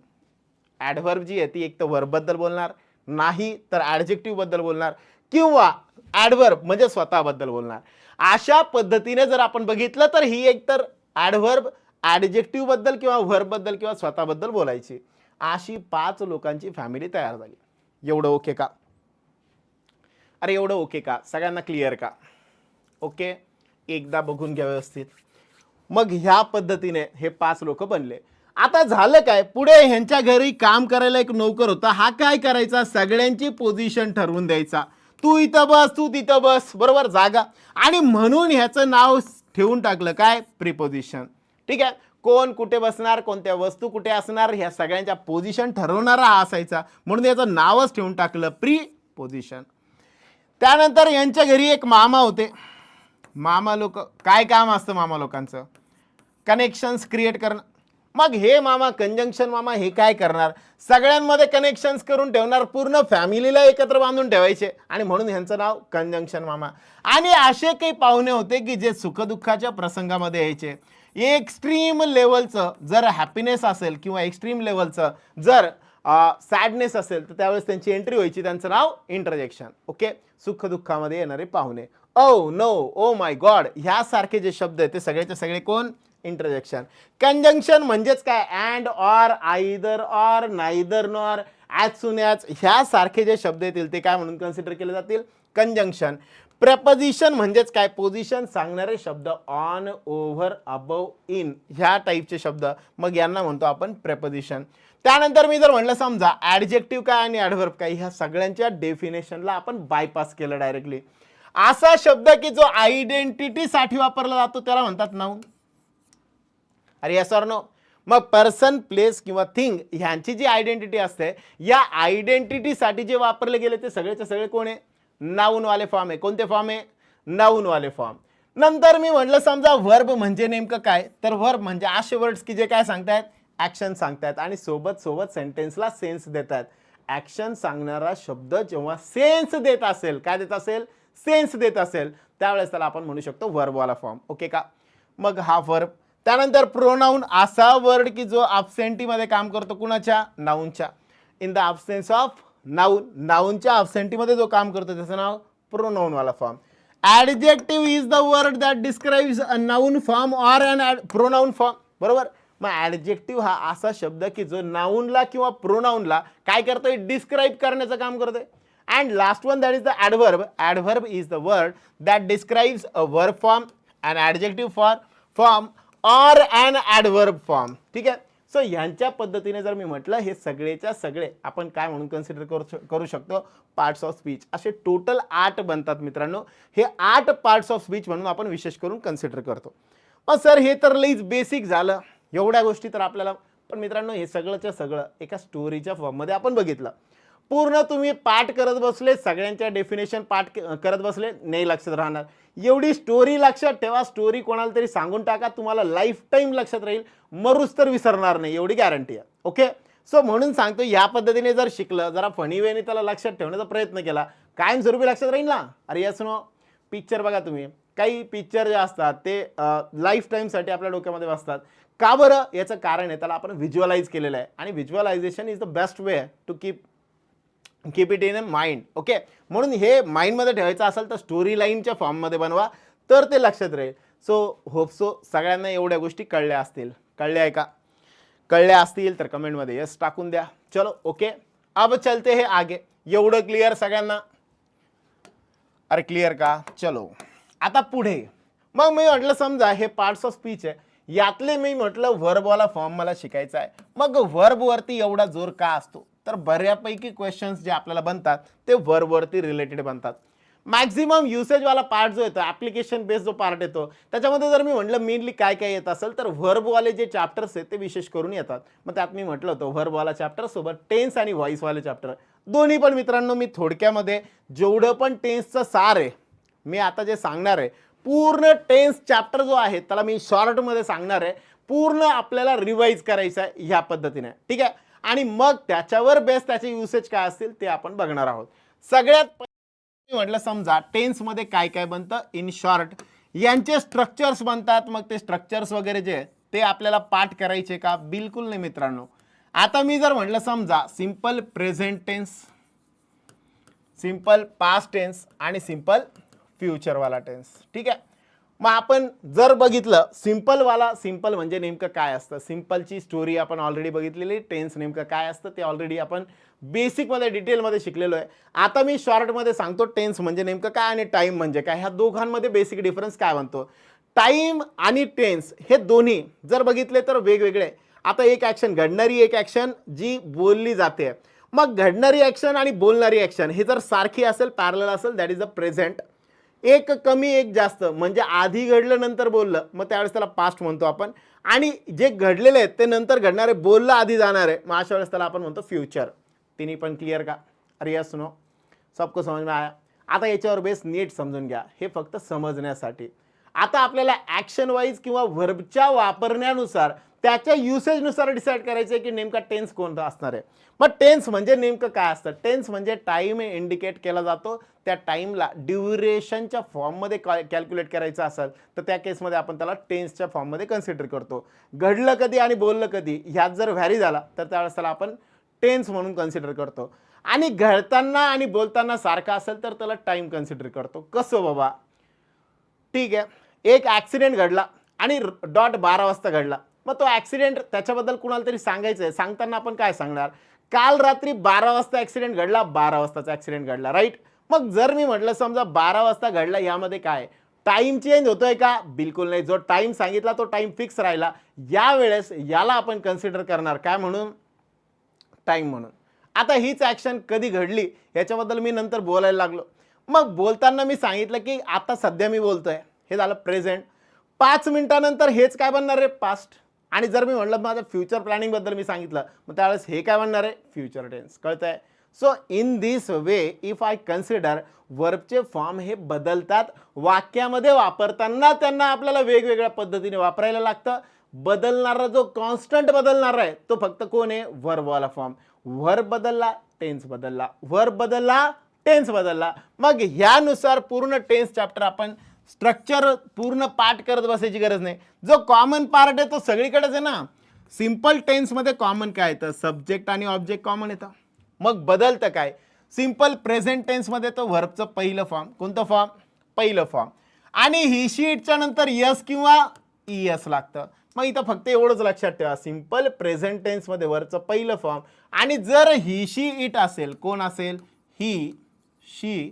ॲडव्हर्ब जी आहे ती एक तर व्हर्ब बद्दल बोलणार, नाही तर ॲडजेक्टिव्ह बद्दल बोलणार, किंवा ॲडव्हर्ब म्हणजे स्वतःबद्दल बोलणार. अशा पद्धतीने जर आपण बघितलं तर ही एक तर ॲडव्हर्ब, ॲडजेक्टिव्ह बद्दल किंवा व्हर्ब बद्दल किंवा स्वतःबद्दल बोलायची. अशी 5 लोकांची फॅमिली तयार झाली. एवढं ओके का? अरे एवढं ओके का? सगळ्यांना क्लिअर का? ओके, एकदा बघून घ्या व्यवस्थित. मग ह्या पद्धतीने हे 5 लोक बनले. आता झालं काय, पुढे ह्यांच्या घरी काम करायला एक नोकर होता. हा काय करायचा, सगळ्यांची पोझिशन ठरवून द्यायचा. तू इथं बस, तू तिथं बस, बरोबर, जागा. आणि म्हणून ह्याचं नाव ठेवून टाकलं काय, प्रिपोजिशन. ठीक आहे, कोण कुठे बसणार, कोणत्या वस्तू कुठे असणार, ह्या सगळ्यांच्या पोझिशन ठरवणारा हा असायचा, म्हणून याचं नावच ठेवून टाकलं प्रिपोजिशन. त्यानंतर यांच्या घरी एक मामा होते. मामा लोक, काय काम असतं मामा लोकांचं, कनेक्शन्स क्रिएट करणं. मग हे मामा, कंजंक्शन मामा, हे काय करणार, सगळ्यांमध्ये कनेक्शन्स करून ठेवणार, पूर्ण फॅमिलीला एकत्र बांधून ठेवायचे, आणि म्हणून ह्यांचं नाव कंजंक्शन मामा. आणि असे काही पाहुणे होते की जे सुखदुःखाच्या प्रसंगामध्ये यायचे. एक्स्ट्रीम लेवलचं जर हॅपीनेस असेल किंवा एक्स्ट्रीम लेवलचं जर सॅडनेस असेल तर त्यावेळेस त्यांची एंट्री व्हायची, त्यांचं नाव इंटरजेक्शन. ओके, सुखदुःखामध्ये येणारे पाहुणे. Oh no, oh my God, ह्यासारखे जे शब्द आहेत ते सगळेचे सगळे कोण, इंटरजेक्शन. कंजंक्शन म्हणजेच काय, and, or, either, or, neither, nor, as soon as, ह्यासारखे जे शब्द येतील ते काय म्हणून कन्सिडर केले जातील, कंजंक्शन. प्रेपोजिशन म्हणजेच काय, पोझिशन सांगणारे शब्द, ऑन, ओव्हर, अबव, इन, ह्या टाईपचे शब्द, मग यांना म्हणतो आपण प्रेपोजिशन. त्यानंतर मी जर म्हणलं समजा ॲडजेक्टिव्ह काय आणि ॲडव्हर्ब काय, ह्या सगळ्यांच्या डेफिनेशनला आपण बायपास केलं डायरेक्टली. असा शब्द की जो आयडेंटिटीसाठी वापरला जातो त्याला म्हणतात नाउन. अरे यस ऑर नो? मग पर्सन, प्लेस किंवा थिंग ह्यांची जी आयडेंटिटी असते, या आयडेंटिटीसाठी जे वापरले गेले ते सगळेचे सगळे कोण आहे, नाउन वाले फॉर्म आहे. कोणते फॉर्म आहे, नाउन वाले फॉर्म. नंतर मी म्हटलं समजा व्हर्ब म्हणजे नेमकं काय, तर व्हर्ब म्हणजे असे वर्ड्स की जे काय सांगतायत, ॲक्शन सांगतायत आणि सोबत सोबत सेंटेन्सला सेन्स देतात. ॲक्शन सांगणारा शब्द जेव्हा सेन्स देत असेल, काय देत असेल, सेन्स देत असेल, त्यावेळेस त्याला आपण म्हणू शकतो व्हर्बवाला फॉर्म. ओके का? मग हा व्हर्ब. त्यानंतर प्रोनाऊन, असा वर्ड की जो ॲब्सेंटीमध्ये काम करतो, कुणाच्या, नाऊनच्या. In the absence of noun, नाऊनच्या ॲब्सेंटीमध्ये जो काम करतो त्याचं नाव प्रोनाऊनवाला form. Adjective is the word that describes a noun form or an pronoun form, बरोबर. मग ॲडजेक्टिव्ह हा असा शब्द की जो नाऊनला किंवा प्रोनाऊनला काय करतोय, डिस्क्राइब करण्याचं काम करतोय. And last one that is the adverb. Adverb is the word that describes a verb form, an adjective form or an adverb form. ठीक आहे. सो ह्यांच्या पद्धतीने जर मी म्हटलं, हे सगळेच्या सगळे आपण काय म्हणून कन्सिडर करू शकतो, पार्ट्स ऑफ स्पीच. असे टोटल 8 बनतात मित्रांनो. हे 8 पार्ट्स ऑफ स्पीच म्हणून आपण विशेष करून कन्सिडर करतो. मग सर हे तर लईच बेसिक झालं, एवढ्या गोष्टी तर आपल्याला, पण मित्रांनो हे सगळंच्या सगळं एका स्टोरीच्या फॉर्ममध्ये आपण बघितलं. पूर्ण तुम्ही पाठ करत बसले, सगळ्यांच्या डेफिनेशन पाठ करत बसले, नाही लक्षात राहणार. एवढी स्टोरी लक्षात ठेवा, स्टोरी कोणाला तरी सांगून टाका, तुम्हाला लाईफ टाईम लक्षात राहील, मरूच तर विसरणार नाही, एवढी गॅरंटी आहे. ओके, सो म्हणून सांगतो, या पद्धतीने जर शिकलं, जरा फनी वेने त्याला लक्षात ठेवण्याचा प्रयत्न केला, कायमस्वरूपी लक्षात राहील ना. अरे यस नो? पिक्चर बघा तुम्ही, काही पिक्चर जे असतात ते लाईफ टाईमसाठी आपल्या डोक्यामध्ये बसतात. का बरं? याचं कारण आहे, त्याला आपण व्हिज्युअलाइज केलेलं आहे, आणि visualization is the best way to keep it in a mind. Okay, म्हणून हे माइंडमध्ये ठेवायचं असेल तर स्टोरी लाईनच्या फॉर्ममध्ये बनवा, तर ते लक्षात राहील. सो होप सो सगळ्यांना एवढ्या गोष्टी कळल्या असतील. कळल्या आहे का? कळल्या असतील तर कमेंटमध्ये यस टाकून द्या. चलो ओके, अब चलते हैं आगे. एवढं क्लिअर सगळ्यांना? अरे क्लिअर का? चलो आता पुढे. मग मी म्हटलं समजा हे पार्ट्स ऑफ स्पीच आहे, यातले मी म्हटलं व्हर्बवाला फॉर्म मला शिकायचा आहे. मग व्हर्बवरती एवढा जोर का असतो, तर बऱ्यापैकी क्वेश्चन्स जे आपल्याला बनतात ते व्हर्बवरती रिलेटेड बनतात. मॅक्झिमम युसेजवाला पार्ट जो येतो, ॲप्लिकेशन बेस्ड जो पार्ट येतो, त्याच्यामध्ये जर मी म्हटलं मेनली काय काय येत असेल तर व्हर्बवाले जे चॅप्टर्स आहेत ते विशेष करून येतात. मग त्यात मी म्हटलं होतं व्हर्बवाला चॅप्टर सोबत टेन्स आणि व्हॉइसवाले चॅप्टर दोन्ही पण मित्रांनो मी थोडक्यामध्ये जेवढं पण टेन्सचं सार आहे मी आता जे सांगणार आहे, पूर्ण टेन्स चॅप्टर जो आहे त्याला मी शॉर्टमध्ये सांगणार आहे. पूर्ण आपल्याला रिवाईज करायचं आहे ह्या पद्धतीने, ठीक आहे. आणि मग त्याच्यावर बेस त्याचे युसेज काय असतील ते आपण बघणार आहोत. सगळ्यात म्हटलं समजा टेन्समध्ये काय काय बनतं इन शॉर्ट, यांचे स्ट्रक्चर्स बनतात. मग ते स्ट्रक्चर्स वगैरे जे ते आपल्याला पाठ करायचे का? बिलकुल नाही मित्रांनो. आता मी जर म्हटलं समजा simple present tense, simple past tense आणि सिंपल फ्युचरवाला टेन्स, ठीक आहे. मग आपण जर बघितलं सिंपलवाला, सिंपल म्हणजे नेमकं काय असतं, सिंपलची स्टोरी आपण ऑलरेडी बघितलेली, टेन्स नेमकं काय असतं ते ऑलरेडी आपण बेसिकमध्ये डिटेलमध्ये शिकलेलो आहे. आता मी शॉर्टमध्ये सांगतो टेन्स म्हणजे नेमकं काय आणि टाईम म्हणजे काय, ह्या दोघांमध्ये बेसिक डिफरन्स काय बनतो. टाईम आणि टेन्स हे दोन्ही जर बघितले तर वेगवेगळे. आता एक ॲक्शन घडणारी, एक ॲक्शन जी बोलली जाते. मग घडणारी ॲक्शन आणि बोलणारी ॲक्शन हे जर सारखी असेल, पॅरलल असेल, दॅट इज अ प्रेझेंट. एक कमी एक जास्त म्हणजे आधी घडलं नंतर बोललं, मग त्यावेळेस त्याला पास्ट म्हणतो आपण. आणि जे घडलेले आहेत ते नंतर घडणारे, बोललं आधी जाणार आहे, मग अशा वेळेस त्याला आपण म्हणतो फ्युचर. तिन्ही पण क्लिअर का? अरे यस नो, सबको समज में आया? आता याच्यावर बेस नीट समजून घ्या, हे फक्त समजण्यासाठी. आता आपल्याला ॲक्शन वाईज किंवा व्हर्बच्या वापरण्यानुसार त्याच्या युसेजनुसार डिसाईड करायचं आहे की नेमका टेन्स कोणता असणार आहे. मग टेन्स म्हणजे नेमकं काय असतं? टेन्स म्हणजे टाईम इंडिकेट केला जातो. त्या टाईमला ड्युरेशनच्या फॉर्ममध्ये कॅल्क्युलेट करायचं असेल तर त्या केसमध्ये आपण त्याला टेन्सच्या फॉर्ममध्ये कन्सिडर करतो. घडलं कधी आणि बोललं कधी ह्यात जर व्हॅरी झाला तर त्यावेळेस त्याला आपण टेन्स म्हणून कन्सिडर करतो. आणि घडताना आणि बोलताना सारखा असेल तर त्याला टाईम कन्सिडर करतो. कसं बाबा? ठीक आहे, एक ॲक्सिडेंट घडला आणि डॉट 12 वाजता घडला. मग तो ॲक्सिडेंट त्याच्याबद्दल कुणाला तरी सांगायचं आहे, सांगताना आपण काय सांगणार? काल रात्री 12 वाजता ॲक्सिडेंट घडला, 12 वाजताचा ॲक्सिडेंट घडला, राईट. मग जर मी म्हटलं समजा 12 वाजता घडला, यामध्ये काय टाईम चेंज होतोय का? बिलकुल नाही. जो टाईम सांगितला तो टाईम फिक्स राहिला. यावेळेस याला आपण कन्सिडर करणार काय म्हणून? टाईम म्हणून. आता हीच ॲक्शन कधी घडली याच्याबद्दल मी नंतर बोलायला लागलो. मग बोलताना मी सांगितलं की आता सध्या मी बोलतोय, हे झालं प्रेझेंट. 5 मिनिटानंतर हेच काय बनणार आहे? पास्ट. आणि जर मी म्हटलं माझं फ्युचर प्लॅनिंगबद्दल मी सांगितलं, मग त्यावेळेस हे काय बनणार आहे? Future tense. कळतंय? So in this way if I consider, वर्बचे फॉर्म हे बदलतात. वाक्यामध्ये वापरताना त्यांना आपल्याला वेगवेगळ्या पद्धतीने वापरायला लागतं. बदलणारा जो कॉन्स्टंट बदलणारा आहे तो फक्त कोण आहे? वर्बवाला फॉर्म. वर्ब बदलला, टेन्स बदलला, वर्ब बदलला, टेन्स बदलला. मग ह्यानुसार पूर्ण टेन्स चॅप्टर आपण स्ट्रक्चर पूर्ण पाठ करत बसायची गरज नाही. जो कॉमन पार्ट आहे तो सगळीकडेच आहे ना. सिंपल टेन्समध्ये कॉमन काय येतं? सब्जेक्ट आणि ऑब्जेक्ट कॉमन येतं. मग बदलतं काय? सिंपल प्रेझेंट टेन्समध्ये तो व्हर्बचं पहिलं फॉर्म. कोणतं फॉर्म? पहिलं फॉर्म. आणि ही शीटच्या नंतर यस किंवा ईएस लागतं. मग इथं फक्त एवढंच लक्षात ठेवा, सिंपल प्रेझेंट टेन्समध्ये वरचं पहिलं फॉर्म. आणि जर ही शी इट असेल, कोण असेल? ही शी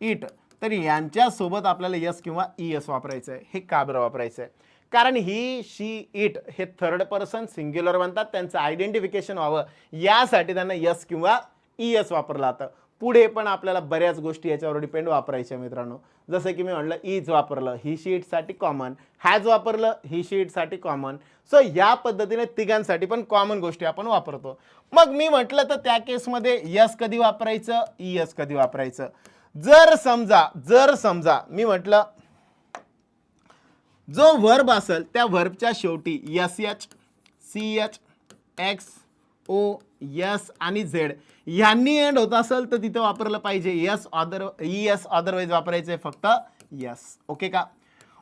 इट, तर यांच्यासोबत आपल्याला यस किंवा ईएस वापरायचं आहे. हे का बरं वापरायचं आहे? कारण ही शी इट हे थर्ड पर्सन सिंग्युलर बनतात, त्यांचं आयडेंटिफिकेशन व्हावं यासाठी त्यांना यस किंवा ईएस वापरलं जातं. पुढे पण आपल्याला बऱ्याच गोष्टी याच्यावर डिपेंड वापरायच्या मित्रांनो. जसं की मी म्हटलं इज वापरलं, ही शीटसाठी कॉमन. हॅज वापरलं, ही शीटसाठी कॉमन. सो या पद्धतीने तिघांसाठी पण कॉमन गोष्टी आपण वापरतो. मग मी म्हटलं तर त्या केसमध्ये यस कधी वापरायचं, ईएस कधी वापरायचं? जर समजा मी म्हटलं जो वर्ब असेल त्या वर्बच्या शेवटी S H, C H, X, O, S आणि झेड ह्यांनी एंड होत असेल तर तिथं वापरलं पाहिजे यस, ईएस. अदरवाईज वापरायचं फक्त यस. ओके का?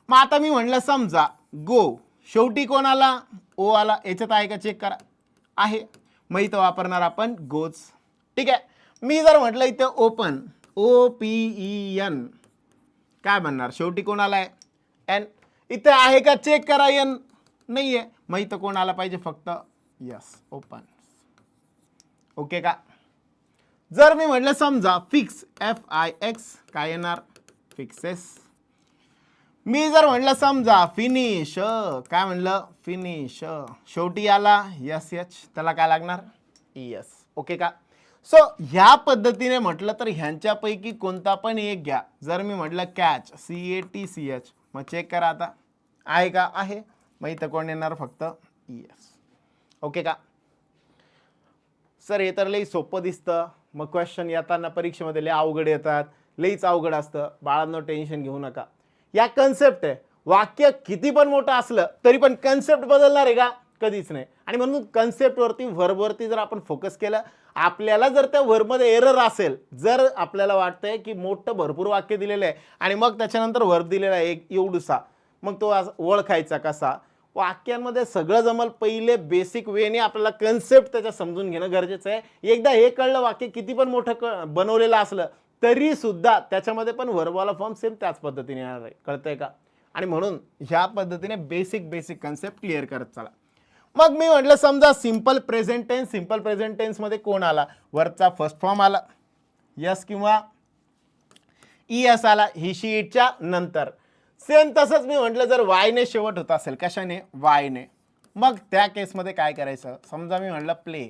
मग आता मी म्हटलं समजा गो, शेवटी कोण आला? ओ आला. याच्यात आहे का? चेक करा. आहे. मग इथं वापरणार आपण गोज. ठीक आहे. मी जर म्हटलं इथं ओपन, OPEN, काय बनणार? शेवटी कोण आलाय? एन. इथं आहे का? चेक करा. एन नाही आहे. मग इथं कोण आला पाहिजे? फक्त यस, ओपन. ओके का? जर मी म्हटलं समजा फिक्स, FIX, काय येणार? फिक्सेस. मी जर म्हटलं समजा फिनिश, काय म्हणलं? फिनिश. शेवटी आला यस एच, त्याला काय लागणार? ईएस. ओके का? सो ह्या पद्धतीने म्हटलं तर ह्यांच्यापैकी कोणता पण एक घ्या. जर मी म्हटलं कॅच, CATCH, मग चेक करा आता आहे का, आहे. मग इथं कोण येणार, फक्त ES. ओके का सर, हे तर लई सोपं दिसतं. मग क्वेश्चन येताना परीक्षेमध्ये लई अवघड येतात, लईच अवघड असतं. बाळांनो टेन्शन घेऊ नका. या कन्सेप्ट आहे. वाक्य किती पण मोठं असलं तरी पण कन्सेप्ट बदलणार आहे का, कधीच नाही. आणि म्हणून कन्सेप्टवरती, व्हर्बवरती जर आपण फोकस केलं, आपल्याला जर त्या व्हर्बमध्ये एरर असेल, जर आपल्याला वाटतंय की मोठं भरपूर वाक्य दिलेलं आहे आणि मग त्याच्यानंतर व्हर्ब दिलेला आहे एक एवढूसा, मग तो ओळखायचा कसा. वाक्यांमध्ये सगळं जमल, पहिले बेसिक वेने आपल्याला कन्सेप्ट त्याच्या समजून घेणं गरजेचं आहे. एकदा हे कळलं, वाक्य किती पण मोठं बनवलेलं असलं तरी सुद्धा त्याच्यामध्ये पण व्हर्बवाला फॉर्म सेम त्याच पद्धतीने येणार आहे. कळतंय का. आणि म्हणून ह्या पद्धतीने बेसिक कन्सेप्ट क्लिअर करत चला. मग मी म्हटलं समजा simple present tense, simple present tense मध्ये कोण आला, वरचा फर्स्ट फॉर्म आला, यस किंवा ES आला, ही शी इटच्या नंतर. सेम तसंच मी म्हटलं जर वायने शेवट होत असेल, कशाने, वायने, मग त्या केसमध्ये काय करायचं. समजा मी म्हटलं प्ले,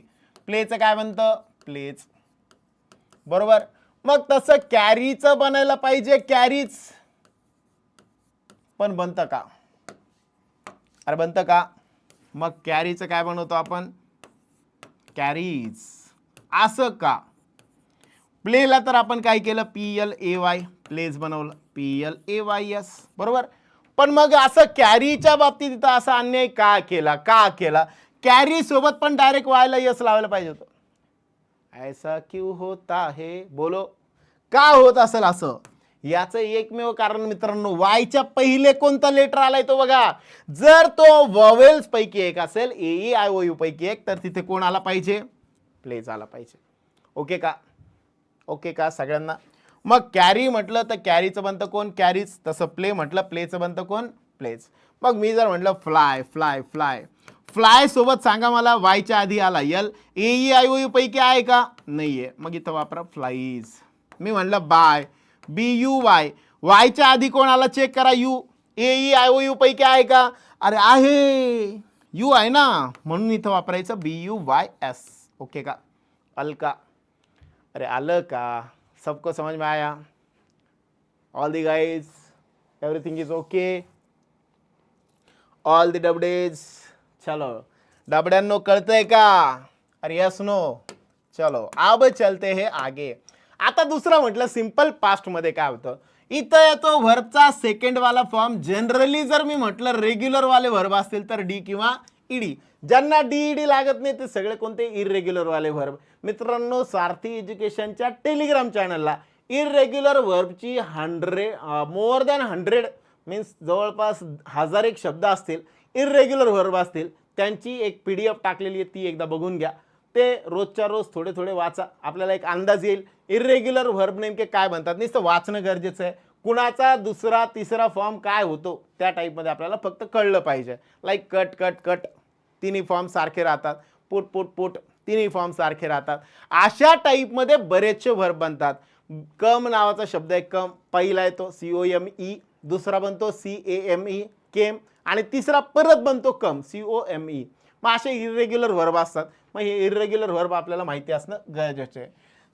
प्लेचं काय बनतं, प्लेज, बरोबर. मग तसं कॅरीचं बनायला पाहिजे, कॅरीच, पण बनतं का, अरे बनतं का. मग कॅरीचं काय बनवतो आपण, कॅरीज, असं का. प्लेला तर आपण काय केलं, PLAY, प्लेज बनवलं, PLAYS, बरोबर. पण मग असं कॅरीच्या बाबतीत इथं असा अन्याय का केला, का केला. कॅरी सोबत पण डायरेक्ट वायला यस लावायला पाहिजे होतं. ऐसा क्यों होता है, बोलो, का होत असेल असं. याचं एकमेव कारण मित्रांनो, वायच्या पहिले कोणता लेटर आलाय तो बघा. जर तो वॉवेल्स पैकी एक असेल, AEIOU पैकी एक, तर तिथे कोण आला पाहिजे, प्लेज आला पाहिजे. ओके का, ओके का सगळ्यांना. मग कॅरी म्हटलं तर कॅरीचं बनतं कोण, कॅरीज. तसं प्ले म्हटलं, प्लेचं बनतं कोण, प्लेज. मग मी जर म्हटलं फ्लाय, फ्लाय, फ्लाय, फ्लाय सोबत सांगा मला वायच्या आधी आला यल, AEIOU पैकी आहे का, नाहीये, मग इथं वापरा फ्लाईज. मी म्हणलं बाय, BUY, वायच्या आधी कोण आला चेक करा, यू, AEIOU पैकी आहे का, अरे आहे, यू आहे ना, म्हणून इथं वापरायचं BUYS. ओके का, अलका, अरे आलं का, सबको समझ में आया, all the guys, everything is okay, all the डबडेज. चलो डबड्यांनो कळतंय का, अरे यस नो. चलो अब चलते हैं आगे. आता दुसरं म्हटलं सिंपल पास्ट मध्ये काय होतं, इथं येतो व्हर्बचा सेकंड वाला फॉर्म. जनरली जर मी म्हटलं रेग्युलर वाले व्हर्ब असतील तर डी किंवा ईडी. ज्यांना DED लागत नाही ते सगळे कोणते, इरेग्युलर वाले व्हर्ब. मित्रांनो, सारथी एज्युकेशनच्या टेलिग्राम चॅनलला इरेग्युलर व्हर्बची मोर दॅन 100 मीन्स जवळपास 1001 शब्द असतील, इरेग्युलर व्हर्ब असतील, त्यांची एक PDF टाकलेली आहे, ती एकदा बघून घ्या. ते रोजच्या रोज थोडे थोडे वाचा, आपल्याला एक अंदाज येईल इरेग्युलर व्हर्ब नेमके काय बनतात. नुसतं वाचणं गरजेचं आहे. कुणाचा दुसरा तिसरा फॉर्म काय होतो त्या टाईपमध्ये आपल्याला फक्त कळलं पाहिजे. लाईक कट, कट, कट, तिन्ही फॉर्म सारखे राहतात. पुट, पुट, पुट, तिन्ही फॉर्म सारखे राहतात. अशा टाईपमध्ये बरेचसे व्हर्ब बनतात. कम नावाचा शब्द आहे, कम, पहिला येतो COME, दुसरा बनतो CAME, केम, आणि तिसरा परत बनतो कम, COME. मग असे इरेग्युलर व्हर्ब असतात. मग हे इरेग्युलर व्हर्ब आपल्याला माहिती असणं गरजेचं आहे.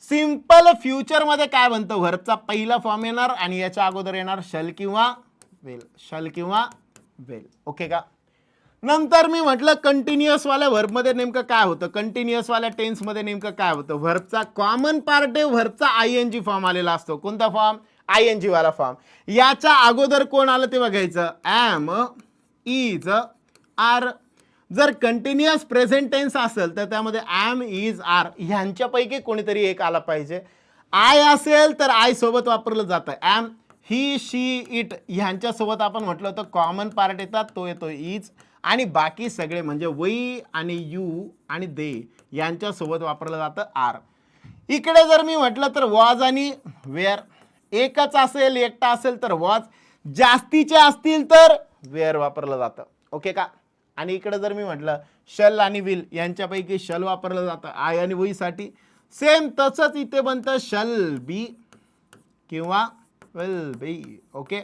सिंपल फ्युचरमध्ये काय बनतं, व्हर्बचा पहिला फॉर्म येणार आणि याच्या अगोदर येणार शल किंवा वेल, शल किंवा वेल. ओके का. नंतर मी म्हटलं कंटिन्युअस वाल्या व्हर्बमध्ये नेमकं काय होतं, कंटिन्युअस वाल्या टेन्समध्ये नेमकं काय होतं. व्हर्बचा कॉमन पार्ट आहे, व्हर्बचा ING फॉर्म आलेला असतो. कोणता फॉर्म, ING वाला फॉर्म. याच्या अगोदर कोण आलं ते बघायचं, ॲम, इज, आर. जर कंटिन्युअस प्रेझेंट टेन्स असेल तर त्यामध्ये ॲम, इज, आर ह्यांच्यापैकी कोणीतरी एक आला पाहिजे. आय असेल तर आय सोबत वापरलं जातं ॲम. ही, शी, इट ह्यांच्यासोबत आपण म्हटलं होतं कॉमन पार्ट येतात, तो येतो इज. आणि बाकी सगळे म्हणजे वी आणि यू आणि दे यांच्यासोबत वापरलं जातं आर. इकडे जर मी म्हटलं तर वॉज आणि वेअर, एकच असेल एकटा असेल तर वॉज, जास्तीचे असतील तर वेअर वापरलं जातं. ओके का. आणि इकडे जर मी म्हटलं शल आणि विल यांच्यापैकी शल वापरलं जातं आय आणि वी साठी. सेम तसंच इथे बनतं शल बी किंवा विल बी. ओके.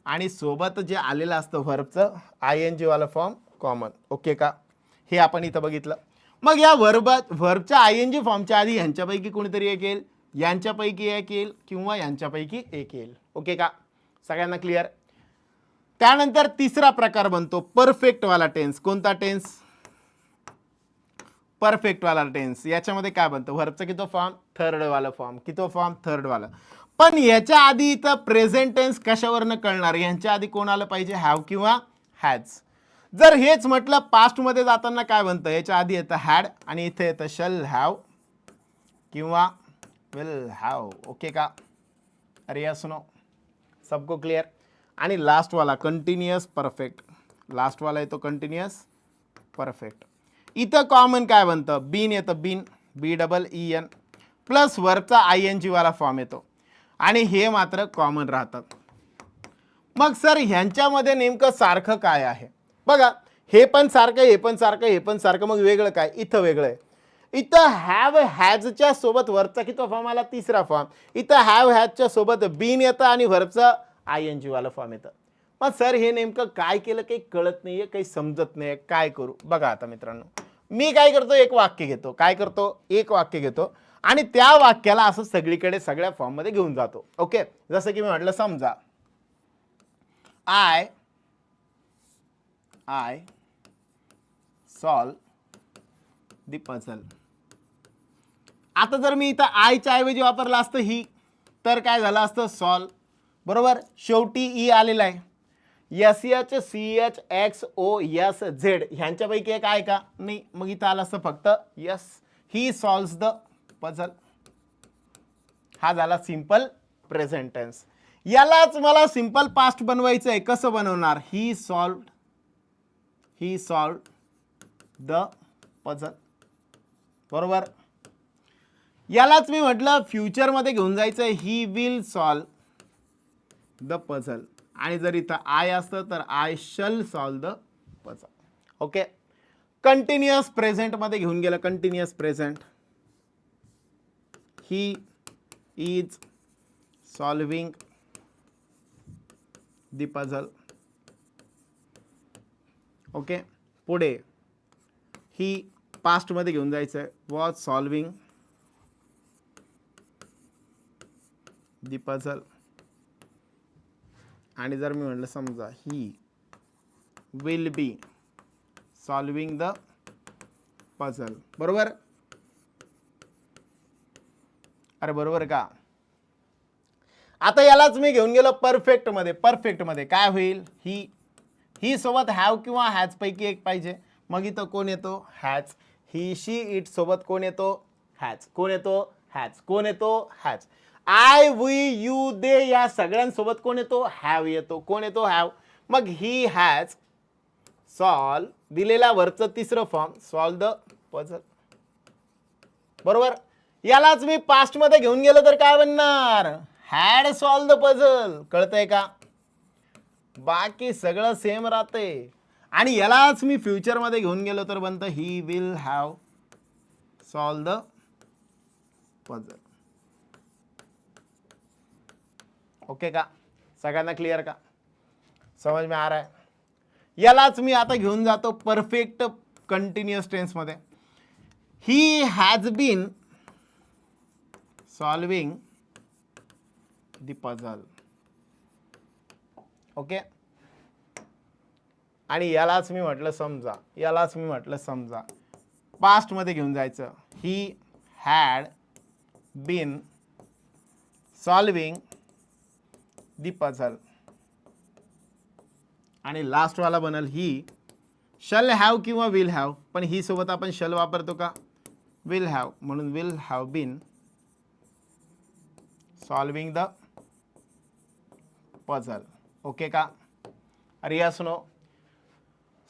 आणि सोबत जे आलेलं असतं व्हर्बचं ING वाला फॉर्म कॉमन. ओके का. हे आपण इथं बघितलं. मग या व्हर्बच्या आयएनजी फॉर्मच्या आधी यांच्यापैकी कोणीतरी एक येईल, यांच्यापैकी एक येईल किंवा यांच्यापैकी एक येईल. ओके का, सगळ्यांना क्लिअर. त्यानंतर तिसरा प्रकार बनतो परफेक्ट वाला टेन्स. कोणता टेन्स? परफेक्ट वाला टेन्स. याच्यामध्ये काय बनतं? व्हर्बचा किती फॉर्म? थर्ड वाला फॉर्म. किती फॉर्म? थर्ड वाला. पण याच्या आधी इथं प्रेझेंट टेन्स कशावरनं कळणार? यांच्या आधी कोण आलं पाहिजे? हॅव किंवा हॅज. जर हेच म्हटलं पास्ट मध्ये जाताना काय बनतं? याच्या आधी येतं हॅड आणि इथे येतं शल हॅव किंवा विल हॅव. ओके का, अरे यस नो, सबको क्लियर. आणि लास्ट वाला कंटिन्युअस परफेक्ट. लास्ट वाला येतो कंटिन्युअस परफेक्ट. इथं कॉमन काय बनतं? बीन येतं, बीन, BEEN प्लस वर्बचा ING वाला फॉर्म येतो आणि हे मात्र कॉमन राहतात. मग सर ह्यांच्यामध्ये नेमकं सारखं काय आहे? बघा, हे पण सारखं, हे पण सारखं, हे पण सारखं, मग वेगळं काय? इथं वेगळं आहे. इथं हॅव हॅजच्या सोबत वर्बचा किती फॉर्म आला? तिसरा फॉर्म. इथं हॅव हॅजच्या सोबत बीन येतं आणि वर्बचा ING वाला फॉर्म येतं. मग सर हे नेमकं काय केलं काही कळत नाहीये, काही समजत नाहीये, काय करू? बघा आता मित्रांनो, मी काय करतो? एक वाक्य घेतो. काय करतो? एक वाक्य घेतो आणि त्या वाक्याला असं सगळीकडे सगळ्या फॉर्ममध्ये घेऊन जातो. ओके, जसं की मी म्हटलं, समजा I solve the puzzle. आता जर मी इथं आयच्या ऐवजी वापरलं असतं ही, तर काय झालं असतं? सॉल्व. बरोबर, शेवटी ई आलेला आहे. SHCHXOSZ ह्यांच्यापैकी एक आहे का? नाही. मग इथं आलं असतं फक्त yes, he solves the puzzle. हा झाला सिंपल प्रेझेंट टेन्स. यालाच मला सिंपल पास्ट बनवायचं आहे. कसं बनवणार? He solved the puzzle. बरोबर. यालाच मी म्हटलं फ्युचरमध्ये घेऊन जायचं आहे. He will solve the puzzle. आणि जर इथं आय असतं तर I shall solve the puzzle. Okay. Continuous प्रेझेंटमध्ये घेऊन गेलं. Continuous present. He is solving the puzzle. Okay. पुढे ही पास्टमध्ये घेऊन जायचं आहे. Was solving the puzzle. आणि जर मी म्हटलं समजा he will be solving the puzzle. बरोबर. अरे बरोबर का? आता यालाच मी घेऊन गेलो परफेक्ट मध्ये. परफेक्ट मध्ये काय होईल? ही सोबत हॅव किंवा हॅज पैकी एक पाहिजे. मग इथं कोण येतो? हॅज. ही शी इट सोबत कोण येतो? हॅज. कोण येतो? हॅज. कोण येतो? Has. I we you they या सगळ्यांसोबत कोण येतो? हॅव येतो. कोण येतो? हॅव. मग ही हॅज सॉल्व दिलेल्या वरचं तिसरं फॉर्म सॉल्व द पझल. बरोबर. यालाच मी पास्ट मध्ये घेऊन गेलो तर काय बनणार? Had solve the puzzle. कळतंय का? बाकी सगळं सेम राहते. आणि यालाच मी फ्युचर मध्ये घेऊन गेलो तर बनतं he will have solve the puzzle. Okay का? सगळ्यांना क्लिअर का? समझ में आ रहा है? यालाच मी आता घेऊन जातो परफेक्ट कंटिन्युअस टेन्स मध्ये. He has been solving the puzzle. Okay. आणि यालाच मी म्हटलं समजा पास्ट मध्ये घेऊन जायचं. He had been solving the puzzle. आणि लास्ट वाला बनल ही शल हॅव किंवा विल हॅव. पण ही सोबत आपण शल वापरतो का? Will have. म्हणून will have been solving the puzzle. Okay का? अरे यस नो.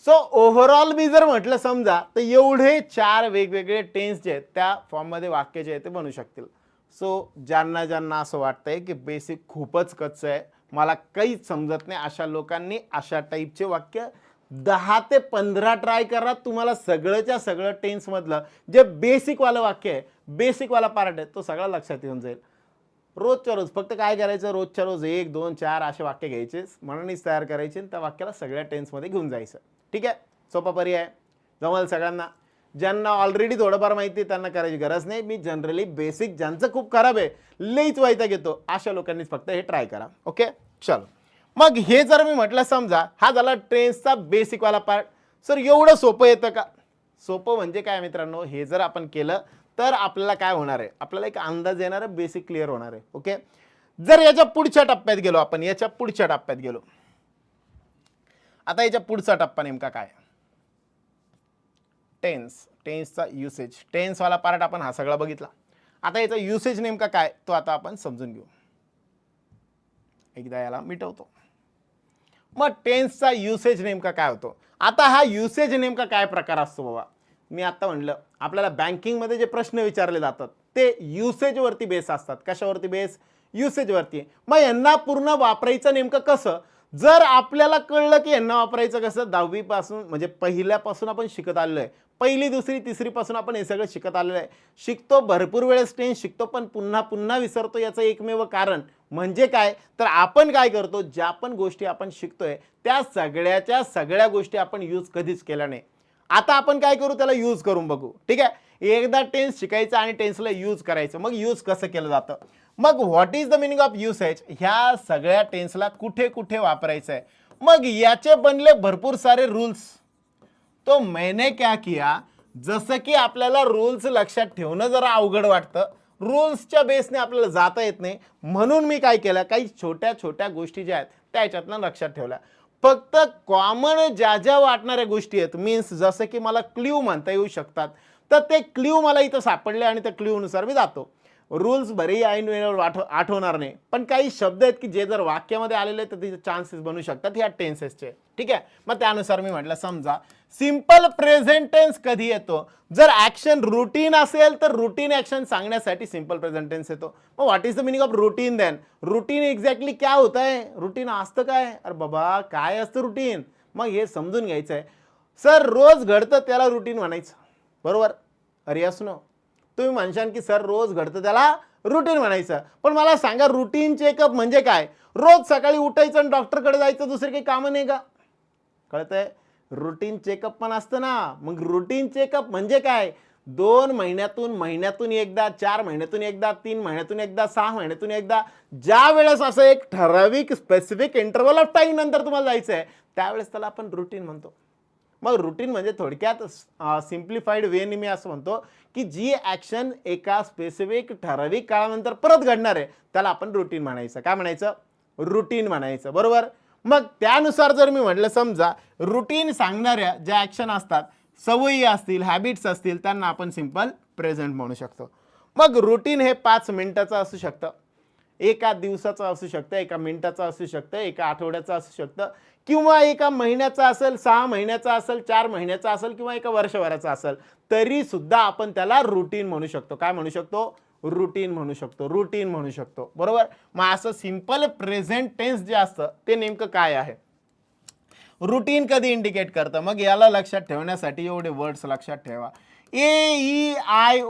सो ओव्हरऑल मी जर म्हटलं समजा तर एवढे 4 वेगवेगळे टेन्स जे आहेत त्या फॉर्ममध्ये वाक्य जे आहे ते बनू शकतील. सो ज्यांना असं वाटतंय की बेसिक खूपच कच्चं आहे, मला काहीच समजत नाही, अशा लोकांनी अशा टाईपचे वाक्य 10 ते 15 ट्राय करा. तुम्हाला सगळंच्या सगळं टेन्समधलं जे बेसिकवालं वाक्य आहे, बेसिकवाला पार्ट आहे, तो सगळा लक्षात येऊन जाईल. रोजच्या रोज फक्त काय करायचं? रोजच्या रोज 1, 2, 4 असे वाक्य घ्यायचे, मनानेच तयार करायचे आणि त्या वाक्याला सगळ्या टेन्समध्ये घेऊन जायचं. ठीक आहे? सोपा पर्याय. जमल सगळ्यांना? ज्यांना ऑलरेडी थोडंफार माहिती आहे त्यांना करायची गरज नाही. मी जनरली बेसिक ज्यांचं खूप खराब आहे, लईच वैताग येतो, अशा लोकांनीच फक्त हे ट्राय करा. ओके, चलो. मग हे जर मी म्हटलं, समजा हा झाला टेन्सचा बेसिकवाला पार्ट. सर एवढं सोपं येतं का? सोपं म्हणजे काय मित्रांनो, हे जर आपण केलं तर आपल्याला काय होणार आहे, आपल्याला एक अंदाज येणार आहे, बेसिक क्लिअर होणार आहे. ओके, जर याच्या पुढच्या टप्प्यात गेलो आपण, याच्या पुढच्या टप्प्यात गेलो, आता याच्या पुढचा टप्पा नेमका काय? टेन्सचा युसेज. टेन्सवाला पार्ट आपण हा सगळा बघितला. आता याचा युसेज नेमका काय तो आता आपण समजून घेऊ. एकदा याला मिटवतो. मग टेन्सचा युसेज नेमका काय होतो? आता हा युसेज नेमका काय प्रकार असतो बाबा? मी आता म्हणलं, आपल्याला बँकिंगमध्ये जे प्रश्न विचारले जातात ते युसेजवरती बेस असतात. कशावरती बेस? युसेजवरती. मग यांना पूर्ण वापरायचं नेमकं कसं? जर आपल्याला कळलं की यांना वापरायचं कसं, 10वी पासून म्हणजे पहिल्यापासून आपण शिकत आलेलो आहे, पहिली दुसरी तिसरी पासून आपण हे सगळं शिकत आलेलं आहे. शिकतो, भरपूर वेळेस टेन्स शिकतो, पण पुन्हा पुन्हा विसरतो. याचं एकमेव कारण म्हणजे काय, तर आपण काय करतो, ज्या पण गोष्टी आपण शिकतोय त्या सगळ्याच्या सगळ्या गोष्टी आपण यूज कधीच केल्या नाही. आता आपण काय करू, त्याला यूज करून बघू. ठीक आहे, एकदा टेन्स शिकायचं आणि टेन्सला यूज करायचं. मग यूज कसं केलं जातं, मग what is the meaning of usage, ह्या सगळ्या टेन्सला कुठे कुठे वापरायचं आहे. मग याचे बनले भरपूर सारे रूल्स. तो मैंने क्या किया, जसं की आपल्याला रूल्स लक्षात ठेवणं जरा अवघड वाटतं, रूल्सच्या बेसने आपल्याला जाता येत नाही, म्हणून मी काय केलं, काही छोट्या छोट्या गोष्टी ज्या आहेत त्या ह्याच्यातनं लक्षात ठेवल्या. फक्त कॉमन ज्या ज्या वाटणाऱ्या गोष्टी आहेत, मीन्स जसं की मला क्ल्यू म्हणता येऊ शकतात, तर ते क्ल्यू मला इथं सापडले आणि त्या क्ल्यूनुसार मी जातो. रूल्स बरेही ऐन वेळेवर आठवणार नाही, पण काही शब्द आहेत की जे जर वाक्यामध्ये आलेले तर तिचे चान्सेस बनू शकतात ह्या टेन्सेसचे. ठीक आहे, मग त्यानुसार मी म्हटलं, समजा सिंपल प्रेझेंट टेन्स कधी येतो, जर ऍक्शन रुटीन असेल तर रुटीन ऍक्शन सांगण्यासाठी सिंपल प्रेझेंट टेन्स येतो. मग what is the meaning of routine then? Routine exactly क्या होतं आहे, रुटीन असतं काय? अरे बाबा काय असतं रुटीन? मग हे समजून घ्यायचं आहे. सर रोज घडतं त्याला रुटीन म्हणायचं, बरोबर? अरे यस नो, तुम्ही म्हणशाल की सर रोज घडतं त्याला रुटीन म्हणायचं, पण मला सांगा रुटीन चेकअप म्हणजे काय? रोज सकाळी उठायचं आणि डॉक्टरकडे जायचं, दुसरे काही कामं नाही का? कळतंय? रुटीन चेकअप पण असतं ना. मग रुटीन चेकअप म्हणजे काय? 2 महिन्यातून एकदा, 4 महिन्यातून एकदा, 3 महिन्यातून एकदा, 6 महिन्यातून एकदा, ज्या वेळेस असं एक ठराविक स्पेसिफिक इंटरव्हल ऑफ टाइम नंतर तुम्हाला जायचं आहे त्यावेळेस त्याला आपण रुटीन म्हणतो. मग रुटीन म्हणजे थोडक्यात सिम्प्लिफाईड वेने मी असं म्हणतो की जी ॲक्शन एका स्पेसिफिक ठराविक काळानंतर परत घडणार आहे त्याला आपण रुटीन म्हणायचं. काय म्हणायचं? रुटीन म्हणायचं, बरोबर? मग त्यानुसार जर मी म्हटलं, समजा रुटीन सांगणाऱ्या ज्या ॲक्शन असतात, सवयी असतील, हॅबिट्स असतील, त्यांना आपण सिंपल प्रेझेंट म्हणू शकतो. मग रुटीन हे 5 मिनिटाचं असू शकतं, एका दिवसाचं असू शकतं, एका मिनिटाचं असू शकतं, एका आठवड्याचं असू शकतं, किंवा एका महिन्याचा असेल, 6 महिन्याचा असेल, 4 महिन्याचा असेल, किंवा एका वर्षभराचा असेल, तरी सुद्धा आपण त्याला रुटीन म्हणू शकतो. काय म्हणू शकतो? रुटीन म्हणू शकतो, रुटीन म्हणू शकतो, बरोबर? मग असं सिंपल प्रेझेंट टेन्स जे असतं ते नेमकं काय आहे, रुटीन कधी इंडिकेट करतं? मग याला लक्षात ठेवण्यासाठी एवढे वर्ड्स लक्षात ठेवा. AEIOURD,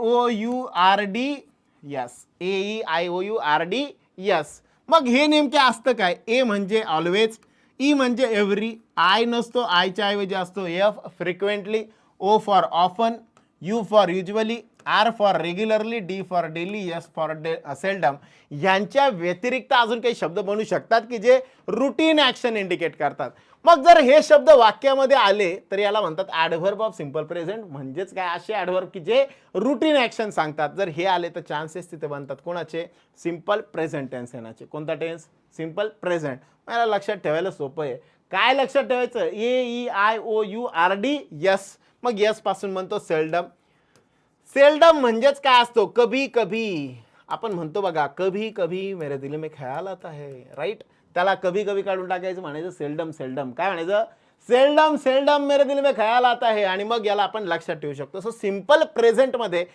yes, AEIOURD, yes. मग हे नेमके असतं काय? ए म्हणजे ऑलवेज, ई म्हणजे एव्हरी, आय नसतो, आयच्या ऐवजी असतो F frequently, O for often, U for usually, R for regularly, D for daily, S for seldom. यांच्या व्यतिरिक्त अजून काही शब्द बनू शकतात की जे रुटीन ॲक्शन इंडिकेट करतात. मग जर हे शब्द वाक्यामध्ये आले तर याला म्हणतात ॲडव्हर्ब ऑफ सिंपल प्रेझेंट. म्हणजेच काय, असे ॲडव्हर्ब की जे रुटीन ॲक्शन सांगतात. जर हे आले तर चान्सेस तिथे बनतात कोणाचे? सिंपल प्रेझेंट टेन्स येण्याचे. कोणता टेन्स? Simple present. मला लक्षात ठेवायला सोपं आहे. काय लक्षात ठेवायचं? AEIOURD, yes. मग यस पासून म्हणतो सेल्डम. सेल्डम म्हणजेच काय असतो? कभी कभी. आपण म्हणतो बघा, कभी कभी मेरे दिल में ख्याल आता है, राईट? त्याला कभी कभी काढून टाकायचं, म्हणायचं सेल्डम. सेल्डम काय म्हणायचं? सेल्डम सेल्डम मेरे दिल में ख्याल आता है. आणि मग याला आपण लक्षात ठेवू शकतो. सो सिंपल प्रेझेंटमध्ये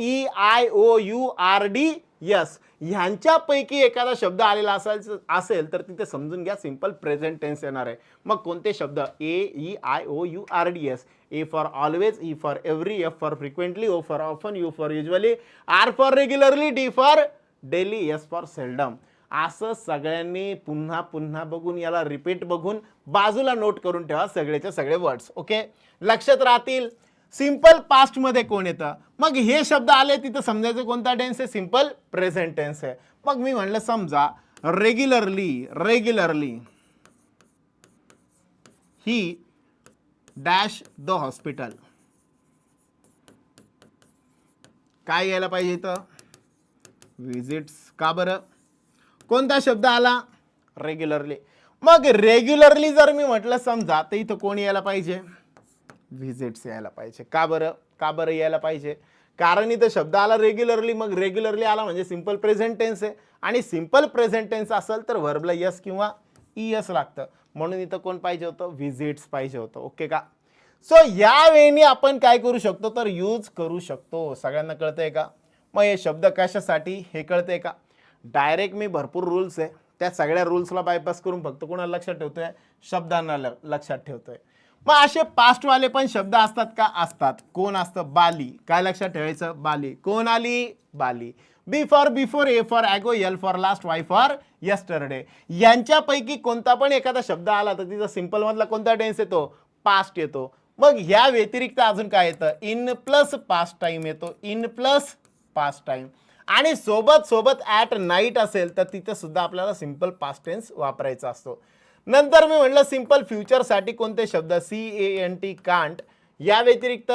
AEIOURD, यस, ह्यांच्यापैकी एखादा शब्द आलेला असेल तर तिथे समजून घ्या सिंपल प्रेझेंट टेन्स येणार आहे. मग कोणते शब्द? AEIOURD, yes. A for always, E for every, F for frequently, O for often, U for usually, R for regularly, D for daily, S for seldom. असं सगळ्यांनी पुन्हा पुन्हा बघून, याला रिपीट बघून बाजूला नोट करून ठेवा सगळेचे सगळे वर्ड्स. ओके, लक्षात राहतील. सिंपल पास्ट मध्ये कोण येतं? मग हे शब्द आले तिथं समजायचं कोणता टेन्स आहे? सिंपल प्रेझेंट टेन्स आहे. मग मी म्हणलं समजा regularly he dash the hospital. काय यायला पाहिजे इथं? विजिट्स. का बरं? कोणता शब्द आला? रेग्युलरली. मग रेग्युलरली जर मी म्हटलं समजा तर इथं कोण यायला पाहिजे? व्हिजिट्स यायला पाहिजे. का बरं? का बरं यायला पाहिजे? कारण इथं शब्द आला रेग्युलरली. मग रेग्युलरली आला म्हणजे सिंपल प्रेझेंट टेन्स आहे आणि सिंपल प्रेझेंट टेन्स असेल तर व्हर्बला यस किंवा ईएस लागतं. म्हणून इथं कोण पाहिजे होतं? व्हिजिट्स पाहिजे होतं. ओके का? सो या वेळी आपण काय करू शकतो तर यूज करू शकतो. सगळ्यांना कळतंय का? मग हे शब्द कशासाठी हे कळतंय का? डायरेक्ट मी भरपूर रूल्स आहे त्या सगळ्या रूल्सला बायपास करून फक्त कोणाला लक्षात ठेवतोय? शब्दांना लक्षात ठेवतोय. मग असे पास्टवाले पण शब्द असतात का? असतात. कोण असतं? बाली. काय लक्षात ठेवायचं? बाली. कोण आली? बाली. B for before, A for ago, L for last, Y for yesterday. यांच्यापैकी कोणता पण एखादा शब्द आला तर तिचा सिंपल मधला कोणता टेन्स येतो? पास्ट येतो. मग ह्या व्यतिरिक्त अजून काय येतं? इन प्लस पास्ट टाइम येतो. In plus past time. आणि सोबत ॲट नाईट असेल तर तिथे सुद्धा आपल्याला सिंपल पास्ट टेन्स वापरायचा असतो. नंतर मी म्हटलं सिंपल फ्युचरसाठी कोणते शब्द? CANT, can't. या व्यतिरिक्त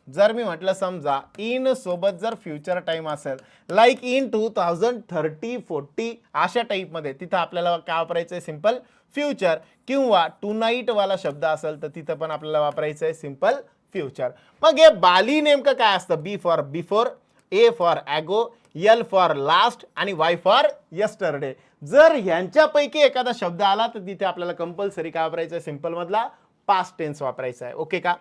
जर मी म्हटलं समजा इन सोबत जर फ्युचर टाइम असेल लाईक इन 2030, 40 अशा टाईपमध्ये तिथं आपल्याला काय वापरायचं आहे? Simple future. किंवा टू नाईट वाला शब्द असेल तर तिथं पण आपल्याला वापरायचं आहे सिंपल फ्युचर. मग हे बाली नेमकं काय असतं? B for before, A for ago, L for last आणि वाय फॉर यस्टरडे. जर ह्यांच्यापैकी एखादा शब्द आला तर तिथे आपल्याला कंपल्सरी काय वापरायचं आहे? सिंपल मधला पास्ट टेन्स वापरायचा आहे. ओके का?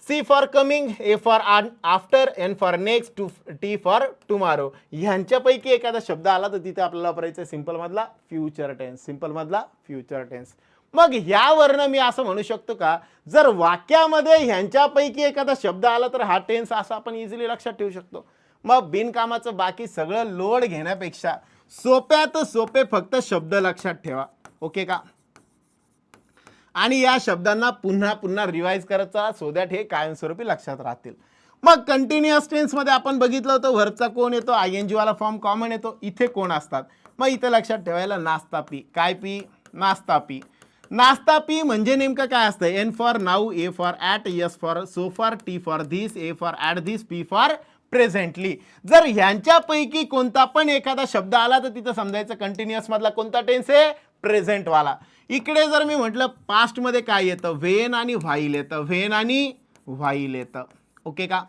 C for coming, A for after, N for next, T for tomorrow. ह्यांच्यापैकी एखादा शब्द आला तर तिथे आपल्याला वापरायचं आहे सिंपल मधला फ्युचर टेन्स. सिंपल मधला फ्युचर टेन्स. मग ह्यावरनं मी असं म्हणू शकतो का जर वाक्यामध्ये ह्यांच्यापैकी एखादा शब्द आला तर हा टेन्स असा आपण इझिली लक्षात ठेवू शकतो. मग बिनकामाचं बाकी सगळं लोड घेण्यापेक्षा सोप्यात सोपे फक्त शब्द लक्षात ठेवा. ओके का? आणि या शब्दांना पुन्हा पुन्हा रिवाइज करायचा सो दॅट हे कायमस्वरूपी लक्षात राहतील. मग कंटिन्युअस टेन्स मध्ये आपण बघितलं होतं वरचा कोण येतो? ING वाला फॉर्म कॉमन येतो. इथे कोण असतात? मग इथे लक्षात ठेवायला नाश्ता पी. काय पी? नाश्ता पी. नाश्ता पी म्हणजे नेमकं काय असतं? N for now, A for at, S for so far, T for this, A for at this, P for presently. जर ह्यांच्यापैकी कोणता पण एखादा शब्द आला तर तिथं समजायचं कंटिन्युअस मधला कोणता टेन्स आहे? प्रेझेंट वाला. इकडे जर मी म्हटलं पास्ट मध्ये काय येतं? व्हेन आणि व्हाईल येतं. व्हेन आणि व्हाईल येतं. ओके का?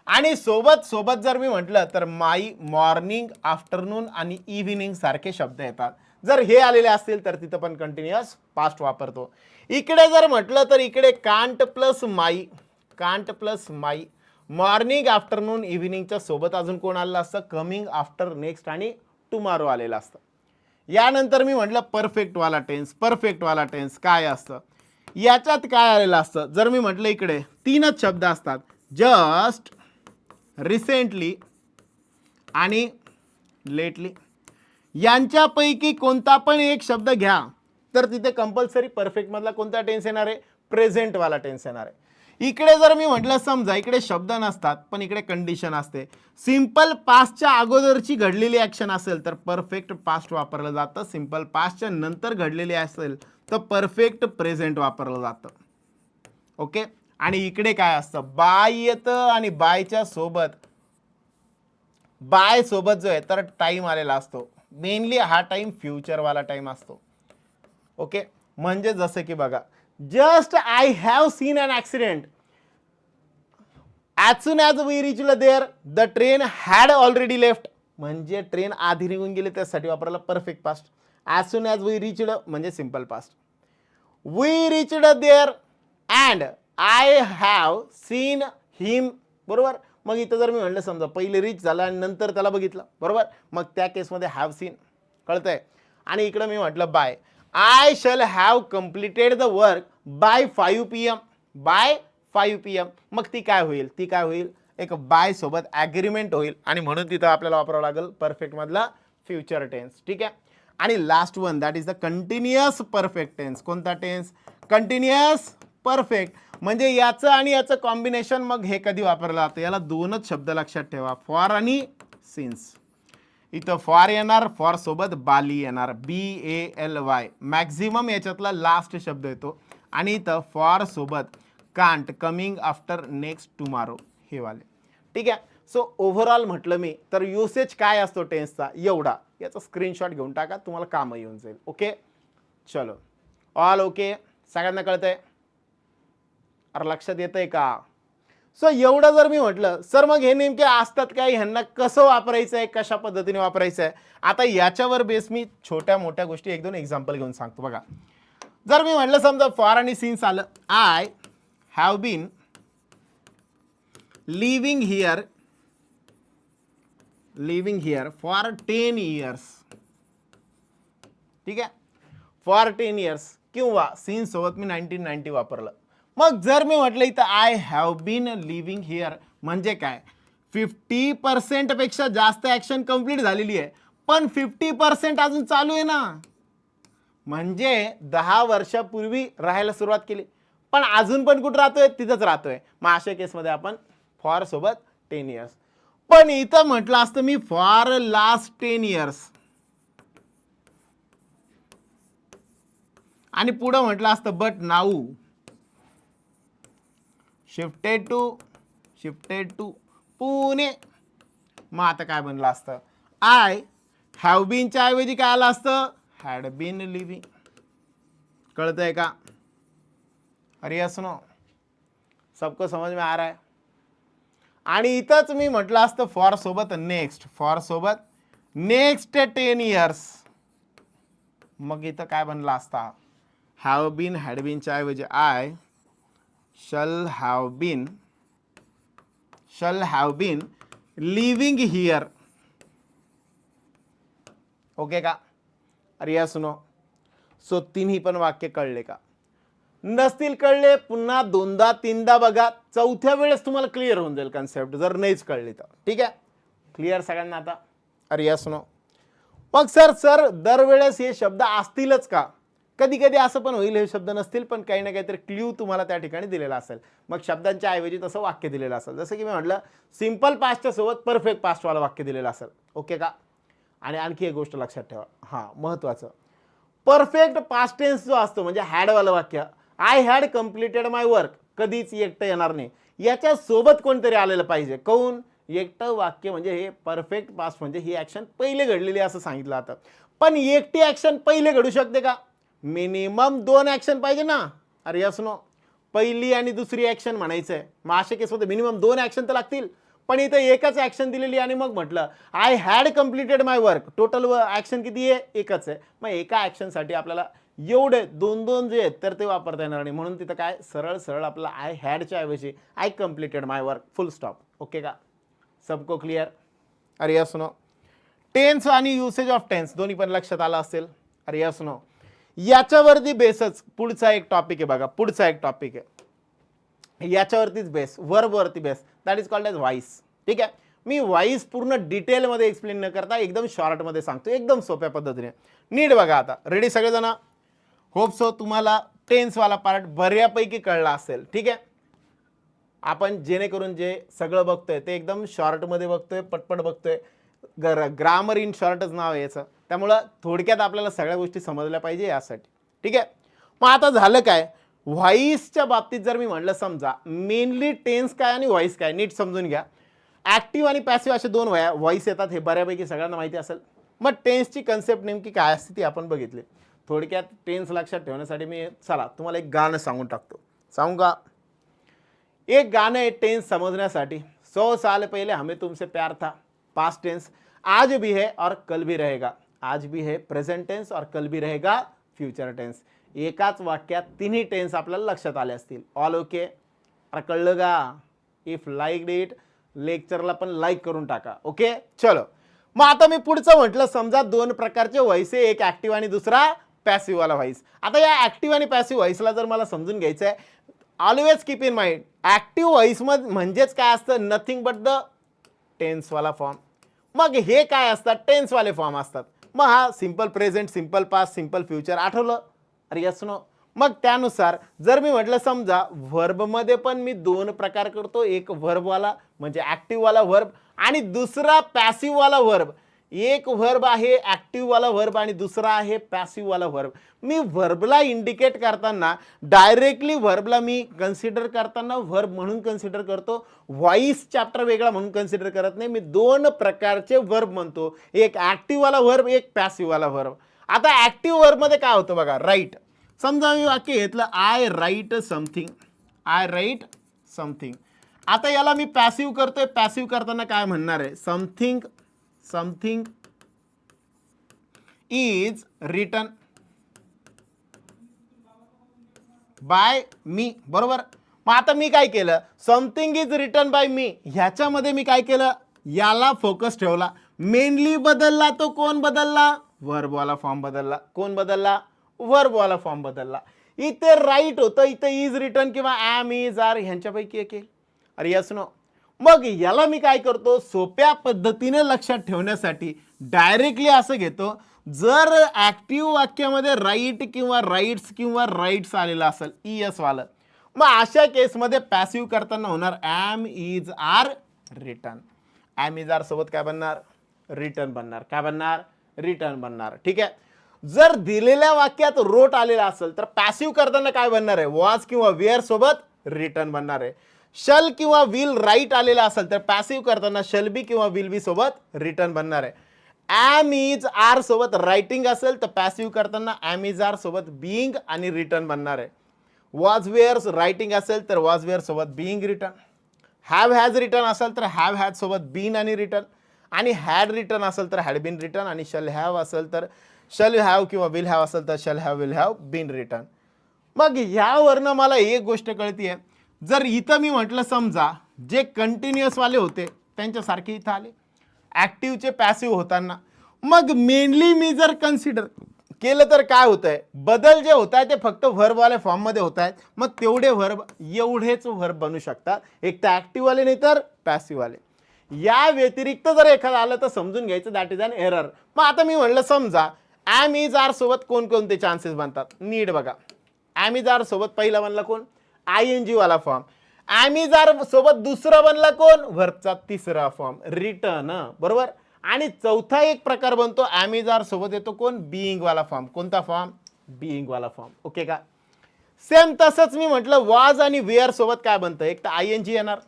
आणि सोबत जर मी म्हटलं तर माई, मॉर्निंग, आफ्टरनून आणि इव्हिनिंग सारखे शब्द येतात. जर हे आलेले असतील तर तिथं पण कंटिन्युअस पास्ट वापरतो. इकडे जर म्हटलं तर इकडे कांट प्लस माई, कांट प्लस माई, मॉर्निंग, आफ्टरनून, इव्हिनिंगच्या सोबत अजून कोण आलेलं असतं? कमिंग, आफ्टर, नेक्स्ट आणि टुमारो आलेलं असतं. यानंतर मी म्हटलं परफेक्ट वाला टेन्स. परफेक्ट वाला टेन्स काय असतं? याच्यात काय आलेलं असतं? जर मी म्हटलं इकडे तीनच शब्द असतात, जस्ट, रिसेंटली आणि लेटली. यांच्यापैकी कोणता पण एक शब्द घ्या तर तिथे कंपल्सरी परफेक्ट मधला कोणता टेन्स येणार आहे? प्रेझेंट वाला टेन्स येणार आहे. इकडे जर मी म्हटलं समजा इकडे शब्द नसतात पण इकडे कंडिशन असते. सिंपल पास्टच्या अगोदरची घडलेली ॲक्शन असेल तर परफेक्ट पास्ट वापरलं जातं. सिंपल पास्टच्या नंतर घडलेली असेल तर परफेक्ट प्रेझेंट वापरलं जातं. ओके. आणि इकडे काय असतं? बाय येतं आणि बायच्या सोबत बाय सोबत जो आहे तर टाइम आलेला असतो. मेनली हा टाइम फ्युचरवाला टाइम असतो. ओके. म्हणजे जसं की बघा, just I have seen an accident. As soon as we reached there the train had already left. म्हणजे ट्रेन आधी निघून गेले त्यासाठी वापरायला perfect past. As soon as we reached म्हणजे simple past. We reached there and I have seen him. बरोबर. मग इथं जर मी म्हणलं समजा पहिले रीच झालं आणि नंतर त्याला बघितलं. बरोबर. मग त्या केसमध्ये हॅव सीन. कळतंय? आणि इकडं मी म्हटलं by, I shall have completed the work by 5 PM. By 5 PM. मग ती काय होईल? ती काय होईल? एक बाय सोबत ॲग्रीमेंट होईल आणि म्हणून तिथं आपल्याला वापरावं लागेल परफेक्ट मधला फ्युचर टेन्स. ठीक आहे. आणि last one that is the continuous perfect tense. कोणता टेन्स? Continuous perfect. म्हणजे याचं आणि याचं कॉम्बिनेशन मग हे कधी वापरलं जातं, याला दोनच शब्द लक्षात ठेवा, फॉर आणि सिन्स. इथं फॉर येणार, फॉर सोबत बाली येणार, BALY, मॅक्झिमम याच्यातला लास्ट शब्द येतो. आणि इथं फॉर सोबत can't, coming after, next, tomorrow, हे वाले. ठीक आहे. सो ओव्हरऑल म्हटलं मी तर युसेज काय असतो टेन्सचा एवढा, याचा स्क्रीनशॉट घेऊन टाका, तुम्हाला कामं येऊन जाईल. ओके, चलो, ऑल ओके, सगळ्यांना कळतंय? अरे लक्षात येतंय का? सो एवढं जर मी म्हटलं सर मग हे नेमके असतात काय, ह्यांना कसं वापरायचं आहे, कशा पद्धतीने वापरायचं आहे, आता याच्यावर बेस मी छोट्या मोठ्या गोष्टी एक दोन एक्झाम्पल घेऊन सांगतो. बघा, जर मी म्हटलं समजा फॉर आणि सिन्स आलं, I have been living here for 10 years. ठीक आहे, फॉर 10 years, किंवा सिन्स सोबत मी 1990 वापरलं. मग जर मी म्हटलं इथं I have been living here म्हणजे काय, 50% पेक्षा जास्त ऍक्शन कंप्लीट झालेली आहे, पण 50% अजून चालू आहे ना, म्हणजे 10 वर्षापूर्वी राहायला सुरुवात केली, पण अजून पण कुठं राहतोय, तिथंच राहतोय. मग अशा केसमध्ये आपण फॉर सोबत 10 years. पण इथं म्हटलं असतं मी फॉर लास्ट 10 years, आणि पुढं म्हटलं असतं but now shifted to Pune. मग आता काय बनलं असतं, आय हॅव बीनच्या ऐवजी काय आलं असतं, हॅड बीन लिव्हिंग. कळतंय का? अरे यस नो, सबको समझ में आ रहा है? आणि इथंच मी म्हटलं असतं फॉर सोबत नेक्स्ट 10 years, मग इथं काय बनला असता, हॅव बीन हॅड बीनच्या ऐवजी I shall have been living here. Okay का? अरे या सुनो, सो तिन्ही पण वाक्य कळले का? नसतील कळले पुन्हा दोनदा तीनदा बघा, चौथ्या वेळेस तुम्हाला क्लिअर होऊन जाईल कन्सेप्ट, जर नाहीच कळली तर. ठीक आहे, क्लिअर सगळ्यांना आता? अरे या सुनो, मग सर दरवेळेस हे शब्द असतीलच का? कधी कधी असं पण होईल हे शब्द नसतील, पण काही ना काहीतरी क्ल्यू तुम्हाला त्या ठिकाणी दिलेला असेल, मग शब्दांच्या ऐवजी तसं वाक्य दिलेलं असेल. जसं की मी म्हटलं सिंपल पास्टच्या सोबत परफेक्ट पास्टवाला वाक्य दिलेलं असेल. ओके का? आणि आणखी एक गोष्ट लक्षात ठेवा, हां महत्त्वाचं, परफेक्ट पास्ट टेन्स जो असतो म्हणजे हॅडवालं वाक्य, I had completed my work, कधीच एकटं येणार नाही, याच्या सोबत कोणतरी आलेलं पाहिजे. काऊन? एकटं वाक्य म्हणजे हे परफेक्ट पास्ट म्हणजे ही ॲक्शन पहिले घडलेली असं सांगितलं जातं. पण एकटी ॲक्शन पहिले घडू शकते का? मिनिमम 2 ॲक्शन पाहिजे ना. अरे यस नो, पहिली आणि दुसरी ॲक्शन म्हणायचं आहे, मग अशा केसमध्ये मिनिमम 2 ॲक्शन तर लागतील. पण इथं एकच ॲक्शन दिलेली आणि मग म्हटलं I had completed my work, total action किती आहे? एकच आहे. मग एका ॲक्शनसाठी आपल्याला एवढे 2 जे आहेत तर ते वापरता येणार नाही, म्हणून तिथं काय सरळ आपल्याला आय हॅडच्या ऐवजी I completed my work, full stop. Okay का? सबको क्लिअर? अरे यस नो, टेन्स आणि युसेज ऑफ टेन्स दोन्ही पण लक्षात आलं असेल? अरे यस नो, याच्यावरती बेसच पुढचा एक टॉपिक आहे. बघा, पुढचा एक टॉपिक आहे याच्यावरतीच बेस, वर्बवरती base, that is called edge voice. ठीक आहे, मी व्हॉइस पूर्ण डिटेलमध्ये एक्सप्लेन न करता एकदम शॉर्टमध्ये सांगतो, एकदम सोप्या पद्धतीने. नीट बघा आता. रेडी सगळेजण? होप सो तुम्हाला टेन्सवाला पार्ट बऱ्यापैकी कळला असेल. ठीक आहे, आपण जेणेकरून जे सगळं बघतोय ते एकदम शॉर्टमध्ये बघतोय, पटपट बघतोय. ग्रामर इन शॉर्टच नाव आहे याचं, त्यामुळं थोडक्यात आपल्याला सगळ्या गोष्टी समजल्या पाहिजे यासाठी. ठीक आहे, मग आता झालं काय, व्हॉइसच्या बाबतीत जर मी म्हटलं समजा मेनली टेन्स काय आणि व्हॉइस काय नीट समजून घ्या. ॲक्टिव्ह आणि पॅसिव्ह असे 2 व्हॉइस येतात, हे बऱ्यापैकी सगळ्यांना माहिती असेल. मग टेन्सची कन्सेप्ट नेमकी काय असते ती आपण बघितली. थोडक्यात टेन्स लक्षात ठेवण्यासाठी मी चला तुम्हाला एक गाणं सांगून टाकतो. सांगू का? एक गाणं आहे टेन्स समझण्यासाठी. 100 साल पहले हमें तुमसे प्यार था, पास्ट टेंस, आज भी है और कल भी रहेगा. आज भी है प्रेझेंट टेन्स और कल भी रहेगा फ्युचर टेन्स. एकाच वाक्यात तिन्ही टेन्स आपल्याला लक्षात आले असतील. All okay? अरे कळलं का? इफ लाईक इट लेक्चरला पण लाईक करून टाका. ओके चलो, मग आता मी पुढचं म्हटलं समजा 2 प्रकारचे व्हॉइस आहे, एक ॲक्टिव्ह आणि दुसरा पॅसिव्ह वाला व्हॉइस. आता या ॲक्टिव्ह आणि पॅसिव्ह व्हॉइसला जर मला समजून घ्यायचं आहे, always keep in mind active voice म्हणजेच काय असतं, नथिंग बट द टेन्सवाला फॉर्म. मग हे काय असतात? टेन्सवाले फॉर्म असतात. मग हा simple present, simple past, simple future आठवलं? अरे यस नो, मग त्यानुसार जर मी म्हटलं समजा व्हर्बमध्ये पण मी दोन प्रकार करतो, एक व्हर्बवाला म्हणजे ॲक्टिव्हवाला व्हर्ब आणि दुसरा पॅसिव्हवाला व्हर्ब. एक व्हर्ब आहे ॲक्टिव्हवाला व्हर्ब आणि दुसरा आहे पॅसिव्हवाला व्हर्ब. मी व्हर्बला इंडिकेट करताना डायरेक्टली व्हर्बला मी कन्सिडर करताना व्हर्ब म्हणून कन्सिडर करतो, व्हॉइस चॅप्टर वेगळा म्हणून कन्सिडर करत नाही. मी दोन प्रकारचे व्हर्ब म्हणतो, एक ॲक्टिव्हवाला व्हर्ब, एक पॅसिव्हवाला व्हर्ब. आता ॲक्टिव्ह व्हर्बमध्ये काय होतं बघा, राईट. समजा मी वाक्य घेतलं I write something, I write something. आता याला मी पॅसिव्ह करतोय, पॅसिव्ह करताना काय म्हणणार आहे, something something is written by me, बरोबर. मग आता मी काय केलं, something is written by me, ह्याच्यामध्ये मी काय केलं, याला फोकस ठेवला, मेनली बदलला. तो कोण बदलला, व्हर्बवाला फॉर्म बदलला. कोण बदलला, व्हर्बवाला फॉर्म बदलला. इथे राईट होतं, इथे इज रिटन किंवा ॲम इज आर ह्यांच्यापैकी एक येईल. अरे यस नो. मग याला मी काय करतो, सोप्या पद्धतीने लक्षात ठेवण्यासाठी डायरेक्टली असं घेतो, जर ॲक्टिव्ह वाक्यामध्ये राईट किंवा राईट्स किंवा राईट्स आलेलं असेल ES वालं, मग अशा केसमध्ये पॅसिव्ह करताना होणार am is are written. Am is are सोबत काय बनणार, रिटर्न बनणार. काय बनणार, रिटर्न बनणार. ठीक आहे. जर दिलेल्या वाक्यात रोट आलेला असेल तर पॅसिव्ह करताना काय बनणार आहे, वॉज किंवा वेअर सोबत रिटर्न बनणार आहे. शल किंवा विल राईट आलेला असेल तर पॅसिव्ह करताना शल बी किंवा विल बी सोबत रिटर्न बनणार आहे. ॲम इज आर सोबत रायटिंग असेल तर पॅसिव्ह करताना ॲम इज आर सोबत बीइंग आणि रिटर्न बनणार आहे. वॉज वेअर रायटिंग असेल तर वॉज वेअर सोबत being return. Have has return असेल तर हॅव हॅज सोबत बीन आणि रिटर्न. आणि हॅड रिटर्न असेल तर हॅड बीन रिटर्न. आणि शल हॅव असेल तर शल हॅव किंवा विल हॅव असेल तर shall have will have been written. मग ह्यावरनं मला एक गोष्ट कळतीये, जर इथं मी म्हटलं समजा जे कंटिन्युअस वाले होते त्यांच्यासारखे इथं आले ॲक्टिव्हचे पॅसिव्ह होताना, मग मेनली मी जर कन्सिडर केलं तर काय होतंय, बदल जे होत आहे ते फक्त व्हर्बवाले फॉर्ममध्ये होत आहेत. मग तेवढे व्हर्ब, एवढेच व्हर्ब बनू शकतात, एक तर ॲक्टिव्हवाले नाही तर पॅसिव्हवाले. या व्यतिरिक्त जर एखादं आलं तर समजून घ्यायचं दॅट इज अन एरर. मग आता मी म्हणलं समजा ॲम इज आर सोबत कोणकोणते चान्सेस बनतात, नीट बघा. ॲम इज आर सोबत पहिला बनला कोण, ING वाला फॉर्म. ॲम इज आर सोबत दुसरा बनला कोण, व्हर्बचा तिसरा फॉर्म रिटर्न, बरोबर. आणि चौथा एक प्रकार बनतो ॲम इज आर सोबत येतो कोण, बीइंग वाला फॉर्म. कोणता फॉर्म, बीइंग वाला फॉर्म. ओके का. सेम तसंच मी म्हटलं वॉज आणि वेअर सोबत काय बनतं, एक तर ING येणार,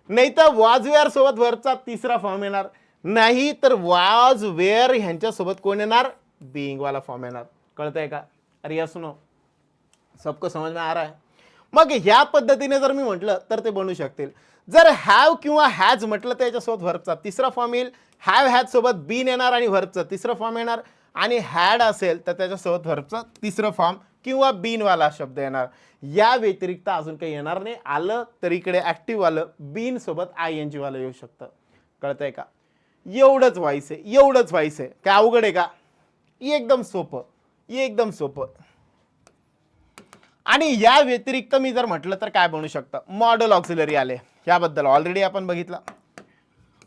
नाही तर वॉज वेअर सोबत व्हर्बचा तिसरा फॉर्म येणार, नाही तर वॉज वेअर ह्यांच्यासोबत कोण येणार, बीइंग वाला फॉर्म येणार. कळतंय का, अरे यस नो, सबको समझ में आ रहा है. मग ह्या पद्धतीने जर मी म्हटलं तर ते बनू शकतील. जर हॅव किंवा हॅज म्हटलं तर याच्यासोबत व्हर्बचा तिसरा फॉर्म येईल. हॅव हॅज सोबत बीन येणार आणि व्हर्बचा तिसरा फॉर्म येणार. आणि हॅड असेल तर त्याच्यासोबत व्हर्बचा तिसरा फॉर्म किंवा बीनवाला शब्द येणार. या व्यतिरिक्त अजून काही येणार नाही. आलं तर इकडे ॲक्टिव्ह आलं, बीन सोबत ING वालं येऊ शकतं. कळतंय का, एवढंच व्हायचं, एवढंच व्हायचं. काय अवघड आहे का, एकदम सोपं, एकदम सोपं. आणि या व्यतिरिक्त मी जर म्हटलं तर काय बनू शकतं, मॉडल ऑक्झिलरी आले, याबद्दल ऑलरेडी आपण बघितलं.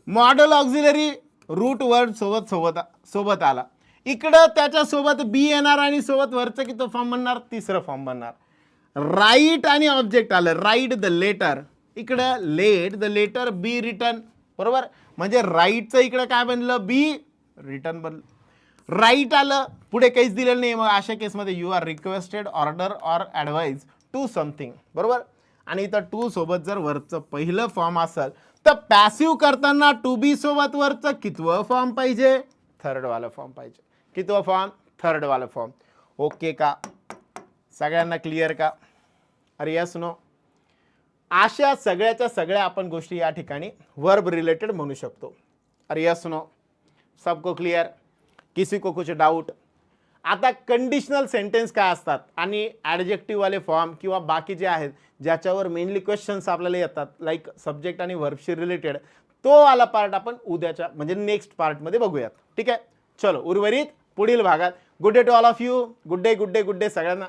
मॉडल ऑक्झिलरी रूट वर्ड सोबत आला, इकडं त्याच्यासोबत बी येणार आणि सोबत वरचं किती फॉर्म बनणार, तिसरं फॉर्म बनणार. राईट आणि ऑब्जेक्ट आलं, राईट द लेटर, इकडं let the letter be return, बरोबर. म्हणजे राईटचं इकडं काय बनलं, बी रिटर्न बनलं. राईट आलं, पुढे काहीच दिलेलं नाही, मग अशा केसमध्ये you are requested order or advise to something, बरोबर. आणि इथं टू सोबत जर वरचं पहिलं फॉर्म असेल तर पॅसिव्ह करताना टू बी सोबत वरचं कितवं फॉर्म पाहिजे, थर्ड वाला फॉर्म पाहिजे. कितवं फॉर्म, थर्ड वाला फॉर्म. ओके का, सगळ्यांना क्लिअर का, अरे यस नो. अशा सगळ्याच्या सगळ्या आपण गोष्टी या ठिकाणी वर्ब रिलेटेड म्हणू शकतो. अरे यस नो, सबको क्लिअर, किसी को कुछ डाऊट. आता कंडिशनल सेंटेन्स काय असतात आणि ॲडजेक्टिव्ह वाले फॉर्म किंवा बाकी जे आहेत ज्याच्यावर मेनली क्वेश्चन्स आपल्याला येतात, लाईक सब्जेक्ट आणि वर्बशी रिलेटेड, तो वाला पार्ट आपण उद्याच्या म्हणजे नेक्स्ट पार्टमध्ये बघूयात. ठीक आहे, चलो उर्वरित पुढील भागात. Good day to all of you. Good day, good day, good day सगळ्यांना.